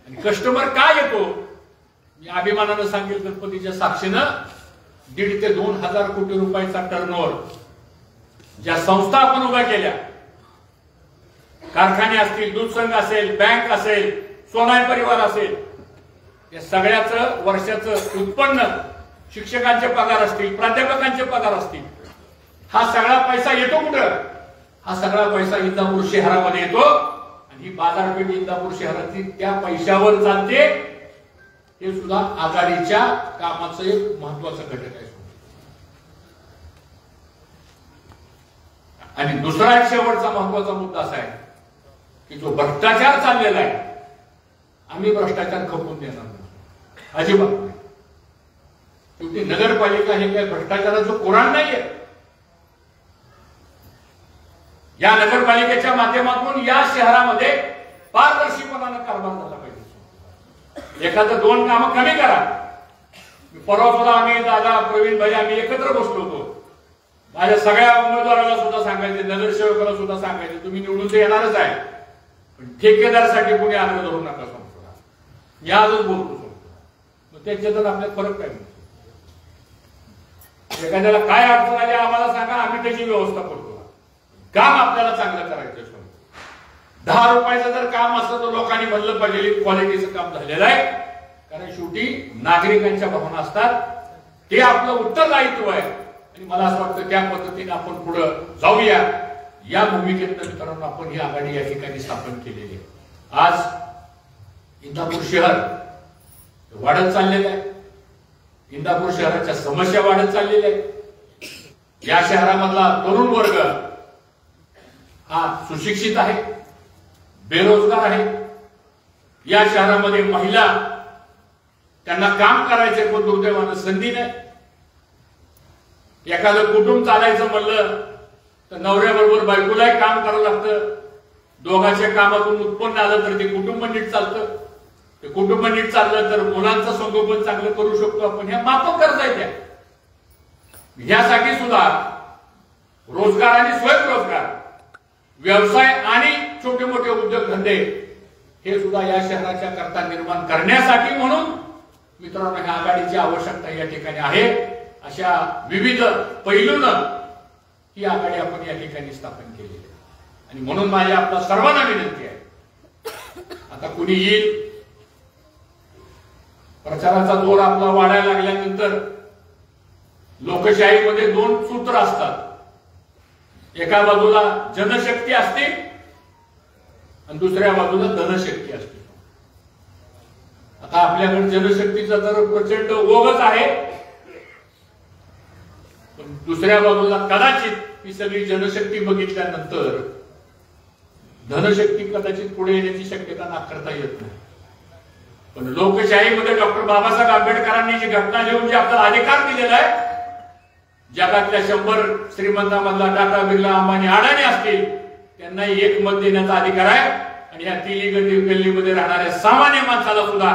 आणि कस्टमर का येतो? मी अभिमानानं सांगेल गणपतीच्या साक्षीनं 1,500 ते 2,000 कोटी रुपयाचा टर्नओव्हर ज्या संस्था आपण उभ्या केल्या, कारखाने असतील, दूध संघ असेल, बँक असेल, सोनाई परिवार असेल, या सगळ्याचं वर्षाचं उत्पन्न, शिक्षकांचे पगार असतील, प्राध्यापकांचे पगार असतील, हा सगळा पैसा येतो कुठं? हा सगळा पैसा इंदापूर शहरामध्ये येतो. आणि ही बाजारपेठ इंदापूर शहराची त्या पैशावर चालते. हे सुद्धा आघाडीच्या कामाचं एक महत्वाचं घटक आहे. आणि दुसरा एक शेवटचा महत्वाचा मुद्दा असा आहे की जो भ्रष्टाचार चाललेला आहे, आम्ही भ्रष्टाचार खपवून देणार नाही, अजिबात नाही. शेवटी नगरपालिका हे काय भ्रष्टाचाराचं कुराण नाहीये. या नगरपालिकेच्या माध्यमातून या शहरामध्ये पारदर्शीपणानं कारभार झाला पाहिजे. एखादं 2 कामं कमी करा. परवा सुद्धा आम्ही दादा प्रवीण भाई आम्ही एकत्र बसलो होतो. माझ्या सगळ्या उमेदवाराला सुद्धा सांगायचे, नगरसेवकाला सुद्धा सांगायचे, तुम्ही निवडून येणारच आहे, पण ठेकेदारासाठी कोणी आग्रह धरू नका संस्थेला. मी आजच बोलतो. मग त्याच्यातच आपल्यात फरक काय? एखाद्याला काय अडचण आली आम्हाला सांगा, आम्ही त्याची व्यवस्था करतो. काम आपल्याला चांगलं करायचं. 10 रुपयाचं जर काम असतं तर लोकांनी म्हणलं पाहिजे क्वालिटीचं काम झालेलं आहे. कारण शेवटी नागरिकांच्या भावना असतात, ते आपलं उत्तरदायित्व आहे. आणि मला असं वाटतं त्या पद्धतीने आपण पुढे जाऊया. या भूमिकेत मित्रांनो आपण ही आघाडी या ठिकाणी स्थापन केलेली आहे. आज इंदापूर शहर वाढत चाललेलं आहे. इंदापूर शहराच्या समस्या वाढत चाललेल्या आहेत. या शहरामधला तरुण वर्ग हा सुशिक्षित आहे, बेरोजगार आहे. या शहरामध्ये महिला, त्यांना काम करायचे पण दुर्दैवानं संधी नाही. एखादं कुटुंब चालायचं म्हणलं तर नवऱ्याबरोबर बायकोलाही काम करावं लागतं. दोघांच्या कामातून उत्पन्न आलं तर ते कुटुंब नीट चालतं. ते कुटुंब नीट चाललं तर मुलांचं संगोपन चांगलं करू शकतो आपण. ह्या माफक गरजा आहेत. ह्यासाठी सुद्धा रोजगार आणि स्वयंरोजगार, व्यवसाय आणि छोटे मोठे उद्योगधंदे हे सुद्धा या शहराच्या करता निर्माण करण्यासाठी म्हणून मित्रांनो ह्या आघाडीची आवश्यकता या ठिकाणी आहे. अशा विविध पैलूनं ही आघाडी आपण या ठिकाणी स्थापन केलेली आहे. आणि म्हणून माझी आपल्या सर्वांना विनंती आहे, आता कुणी येईल, प्रचाराचा जोर आपला वाढायला लागल्यानंतर लोकशाहीमध्ये 2 सूत्र असतात. एका बाजूला जनशक्ती असते आणि दुसऱ्या बाजूला धनशक्ती असते. आता आपल्याकडे जनशक्तीचा तर प्रचंड ओघच आहे, पण दुसऱ्या बाजूला कदाचित ही सगळी जनशक्ती बघितल्यानंतर धनशक्ती कदाचित पुढे येण्याची शक्यता नाकारता येत नाही. पण लोकशाहीमध्ये डॉक्टर बाबासाहेब आंबेडकरांनी जी घटना लिहून जे आपल्याला अधिकार दिलेला आहे, जगातल्या 100 श्रीमंतांमधला टाटा, बिर्ला, अंबानी, अडाणी असतील त्यांनाही 1 मत देण्याचा अधिकार आहे. आणि या तिन्ही गल्लीमध्ये राहणाऱ्या सामान्य माणसाला सुद्धा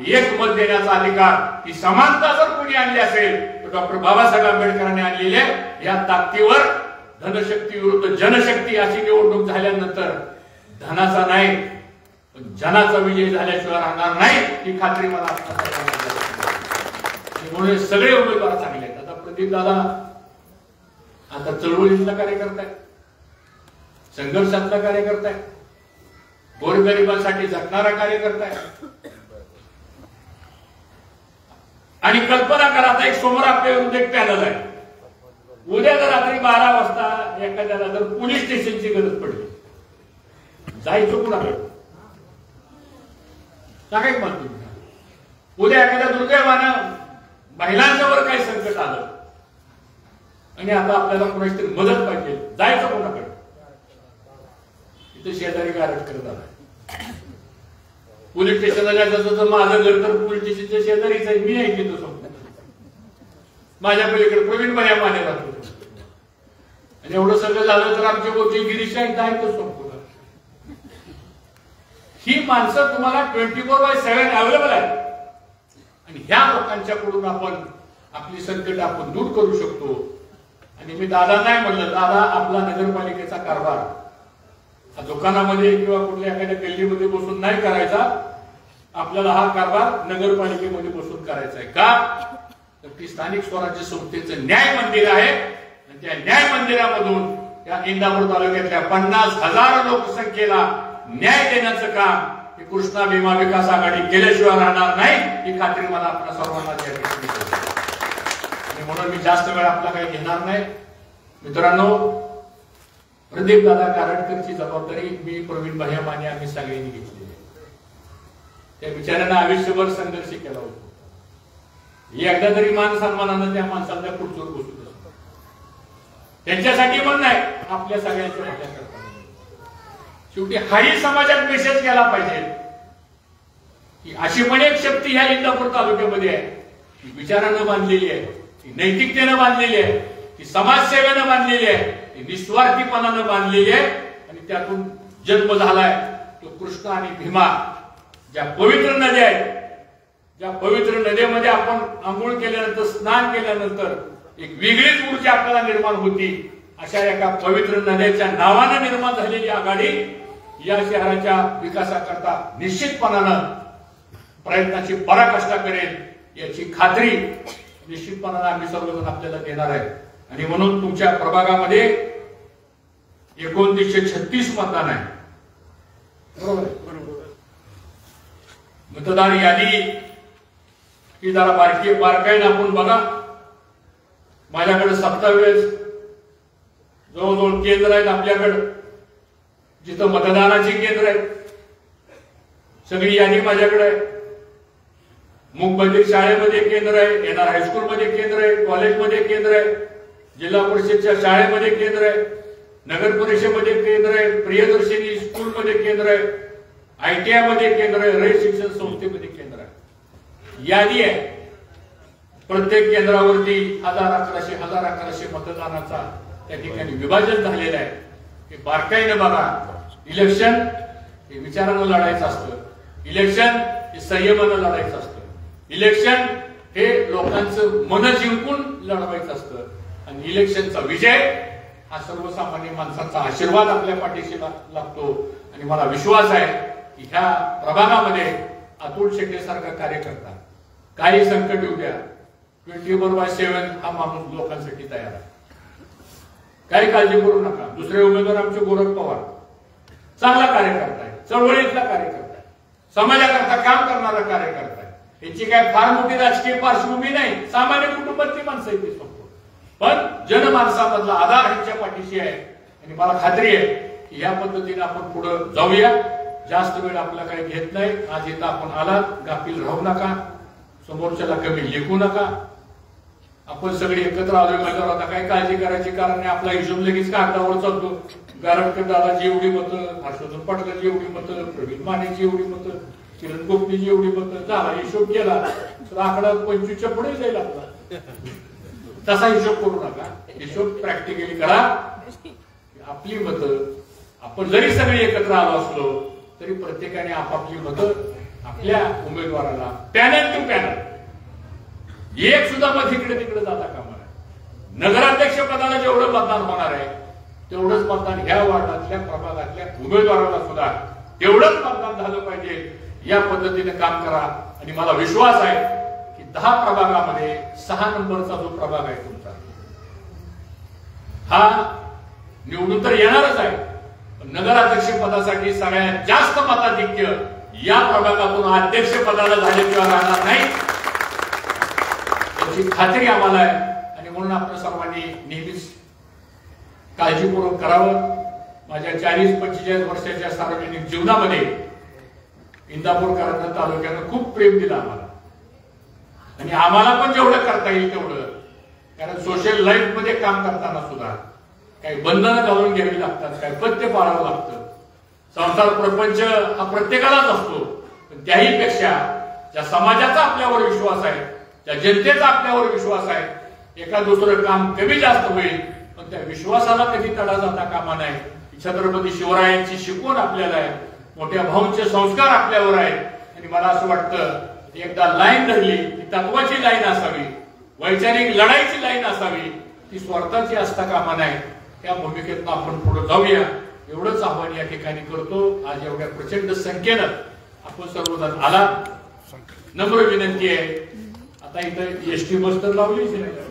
1 मत देण्याचा अधिकार, ही समानता जर कोणी आणली असेल तर डॉक्टर बाबासाहेब आंबेडकरांनी आणलेल्या या ताकदीवर धनशक्ती विरुद्ध जनशक्ती अशी निवडणूक झाल्यानंतर धनाचा नाही पण जनाचा विजय झाल्याशिवाय राहणार नाही, ही खात्री मला म्हणून सगळे उमेदवार चांगले आहेत. आता प्रदीप दादा आता चळवळीतला कार्यकर्ता आहे, संघर्षातला कार्यकर्ता आहे, गोरगरिबांसाठी झटणारा कार्यकर्ता आहे. आणि कल्पना करा, आता एक समोर आपल्या विरुद्ध एक पॅनल आहे. उद्या जर रात्री 12 वाजता एखाद्याला जर पोलीस स्टेशनची गरज पडली, जायचं कुणाकडे? सांगायचं मला तुम्ही. उद्या एखाद्या दुर्दैवानं महिलांच्यावर काही संकट आलं आणि आता आपल्याला कोणाची तरी मदत पाहिजे, जायचं कोणाकडे? इथे शेजारी गारट करत आला. पोलीस स्टेशनला जायचं तर माझं घर तर पोलीस स्टेशनच्या शेजारीच आहे, मी ऐकतो समजा. माझ्या पलीकडे प्रवीण भाया माने राहतो आणि एवढं सगळं झालं तर आमचे वकील गिरीश ऐकतो संपूर्ण. ही माणसं तुम्हाला 24/7 अवेलेबल आहे आणि ह्या लोकांच्याकडून आपण आपली संकट आपण दूर करू शकतो. आणि मी दादा नाही म्हणलं, दादा आपला नगरपालिकेचा कारभार हा दुकानामध्ये किंवा कुठल्या एखाद्या गल्लीमध्ये बसून नाही करायचा. आपल्याला हा कारभार नगरपालिकेमध्ये बसून करायचा आहे. का? तर ती स्थानिक स्वराज्य संस्थेचं न्याय मंदिर आहे आणि त्या न्याय मंदिरामधून त्या इंदापूर तालुक्यातल्या 50,000 लोकसंख्येला न्याय देण्याचं काम हे कृष्णा भीमा विकास आघाडी केल्याशिवाय राहणार नाही, ही खात्री मला आपल्या सर्वांना द्या. आणि म्हणून मी जास्त वेळ आपला काही घेणार नाही. मित्रांनो, प्रदीप दादा कारटकरची जबाबदारी मी प्रवीण भाया माने आम्ही सगळ्यांनी घेतली. त्या बिचाऱ्यानं आयुष्यभर संघर्ष केला होता. एकदा तरी मान सन्मानानं त्या माणसाला त्या खुर्चीवर बसू द्या. त्यांच्यासाठी पण नाही, आपल्या सगळ्यांच्या भल्या करता. शेवटी हाही समाजात मेसेज केला पाहिजे की अशी पण एक शक्ती ह्या इंदापूर तालुक्यामध्ये आहे, ती विचारानं बांधलेली आहे, ती नैतिकतेनं बांधलेली आहे, ती समाजसेवेनं बांधलेली आहे, ती निस्वार्थीपणानं बांधलेली आहे आणि त्यातून जन्म झालाय तो कृष्णा आणि भीमा. ज्या पवित्र नद्या आहेत, ज्या पवित्र नदीमध्ये आपण आंघोळ केल्यानंतर, स्नान केल्यानंतर एक वेगळीच ऊर्जा आपल्याला निर्माण होती. अशा एका पवित्र नद्याच्या नावानं निर्माण झालेली आघाडी या शहराच्या विकासाकरता निश्चितपणानं प्रयत्नाची पराकाष्ठा करेल याची खात्री निश्चितपणानं आम्ही सर्वजण आपल्याला देणार आहे. आणि म्हणून तुमच्या प्रभागामध्ये 2936 मतदान आहे. बरोबर? मतदार यादी ही जरा बारकाईने आपण बघा. माझ्याकडे 27 जवळजवळ केंद्र आहेत आपल्याकडे, जिथं मतदानाची केंद्र आहेत. सगळी यादी माझ्याकडे आहे. मूकबधीर शाळेमध्ये केंद्र आहे, एनआर हायस्कूलमध्ये केंद्र आहे, कॉलेजमध्ये केंद्र आहे, जिल्हा परिषदच्या शाळेमध्ये केंद्र आहे, नगर परिषदेमध्ये केंद्र आहे, प्रियदर्शिनी स्कूलमध्ये केंद्र आहे, ITI मध्ये केंद्र आहे, रयत शिक्षण संस्थेमध्ये केंद्र आहे. यादी आहे. प्रत्येक केंद्रावरती 1100 मतदानाचा त्या ठिकाणी विभाजन झालेलं आहे. हे बारकाईनं बघा. इलेक्शन हे विचारानं लढायचं असतं, इलेक्शन हे संयमानं लढायचं असतं, इलेक्शन हे लोकांचं मन जिंकून लढवायचं असतं आणि इलेक्शनचा विजय हा सर्वसामान्य माणसाचा आशीर्वाद आपल्या पाठीशी लागतो. आणि मला विश्वास आहे की ह्या प्रभागामध्ये अतुल शेट्टे सारखा कार्यकर्ता काही संकट येऊ द्या, 24/7 हा माणूस लोकांसाठी तयार आहे. काही काळजी करू नका. दुसरे उमेदवार आमचे गोरख पवार चांगला कार्यकर्ता आहे, चळवळीतला कार्यकर्ता आहे, समाजाकरता काम करणारा कार्यकर्ता आहे. याची काय फार मोठी राजकीय पार्श्वभूमी नाही, सामान्य कुटुंबातली माणसं आहे ती संपूर्ण. पण जनमानसामधला आधार ह्यांच्या पाठीशी आहे आणि मला खात्री आहे की या पद्धतीने आपण पुढे जाऊया. जास्त वेळ आपला काही घेत नाही. आज इथं आपण आलात, गाफील राहू नका, समोरच्याला कमी लेखू नका. आपण सगळे एकत्र आलोय म्हटल्यावर आता काही काळजी करायची कारण नाही. आपला हिशोब लगेच कागदावर चालतो. गारटकर दादाची एवढी मतं, हर्षवर्धन पाटलाची एवढी मतं, प्रवीण मानेची एवढी मतं, किरण गोपनीची एवढी मतं, झाला हिशोब केला तर आकडा 25च्या पुढे जाईल आपला. तसा हिशोब करू नका. हिशोब प्रॅक्टिकली करा. आपली मतं, आपण जरी सगळे एकत्र आलो असलो तरी प्रत्येकाने आपापली मतं आपल्या उमेदवाराला पॅनल टू पॅनल, एक सुद्धा मत इकडे तिकडे जाता कामा नये. नगराध्यक्ष पदाला जेवढं मतदान होणार आहे तेवढंच मतदान ह्या वार्डातल्या प्रभागातल्या उमेदवाराला सुद्धा तेवढंच मतदान झालं पाहिजे. या पद्धतीने काम करा. आणि मला विश्वास आहे की 10 प्रभागामध्ये 6 नंबरचा जो प्रभाग आहे तुमचा हा निवडून तर येणारच आहे. नगराध्यक्ष पदासाठी सगळ्यात जास्त मताधिक्य या प्रभागातून अध्यक्ष पदाला झाल्याशिवाय राहणार नाही याची खात्री आम्हाला आहे. आणि म्हणून आपण सर्वांनी नेहमीच काळजीपूर्वक करावं. माझ्या 40-45 वर्षाच्या सार्वजनिक जीवनामध्ये इंदापूरकरांना तालुक्यानं खूप प्रेम दिलं आम्हाला, आणि आम्हाला पण जेवढं करता येईल तेवढं. कारण सोशल लाईफ मध्ये काम करताना सुद्धा काही बंधनं घालून घ्यावी लागतात, काही पथ्य पाळावं लागतं. संसार प्रपंच हा प्रत्येकालाच असतो, पण त्याही पेक्षा ज्या समाजाचा आपल्यावर विश्वास आहे, ज्या जनतेचा आपल्यावर विश्वास आहे, एका दुसरं काम कमी जास्त होईल पण त्या विश्वासाला कधी तडा जाता कामा नये. छत्रपती शिवरायांची शिकवण आपल्याला आहे, मोठ्या भाऊंचे संस्कार आपल्यावर आहेत. आणि मला असं वाटतं एकदा लाईन धरली ती तत्वाची लाईन असावी, वैचारिक लढाईची लाईन असावी, ती स्वार्थाची असता कामा नये. त्या भूमिकेत आपण पुढे जाऊया एवढंच आव्हान या ठिकाणी करतो. आज एवढ्या प्रचंड संख्येनं आपण सर्वजण आला, नम्र विनंती आहे. आता इथं एसटी बस तर लावलीच नाही,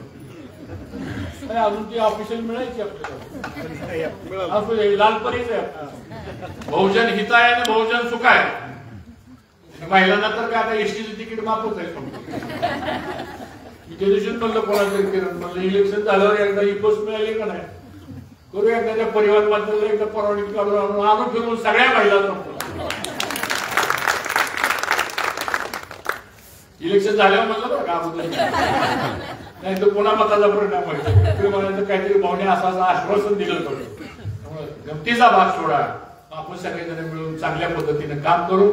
अजून ती ऑफिशियल मिळायची आपल्याला, लालपरीच आहे. बहुजन हिताय आणि बहुजन सुखाय. महिलांना तर काय आता एसटीचं तिकीट माफच आहे. मी त्या दिवशी म्हणलं कोणाचं किरण, म्हणलं इलेक्शन झाल्यावर एकदा ही बस मिळाली का नाही, करूया त्याच्या परिवार मात्र एकदा परवानगी काढून आणून फिरून सगळ्या महिला संपतो. इलेक्शन झाल्यावर म्हणलं बरं का अगोदर, नाही तर कोणा मताचा परिणाम व्हायचा. म्हणायचं काहीतरी भावने असं आश्वासन दिलं होतं. गमतीचा भाग सोडा, आपण सगळेजण मिळून चांगल्या पद्धतीने काम करू.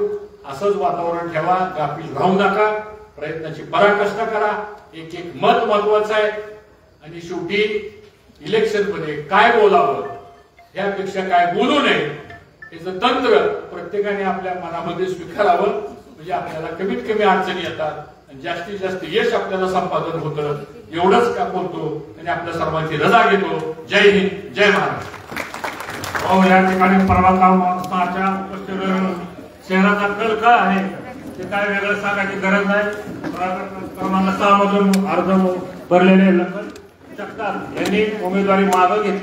असंच वातावरण ठेवा, गाफील राहू नका, प्रयत्नाची पराकाष्ठा करा. एक एक मत महत्वाचं आहे. आणि शेवटी इलेक्शन मध्ये काय बोलावं यापेक्षा काय बोलू नये याचं तंत्र प्रत्येकाने आपल्या मनामध्ये स्वीकारावं. म्हणजे आपल्याला कमीत कमी अडचणी येतात आणि जास्तीत जास्त यश आपल्याला संपादन होतं. एवढंच का बोलतो आणि आपल्या सर्वांची रजा घेतो. जय हिंद, जय महाराष्ट्र. या ठिकाणी पर्वताच्या शहराचा कल काय आहे ते काय वेगळं सांगायची गरज नाही. क्रमांक 6 मधून अर्ज भरलेले लखन जगताप यांनी उमेदवारी मागे घेतली.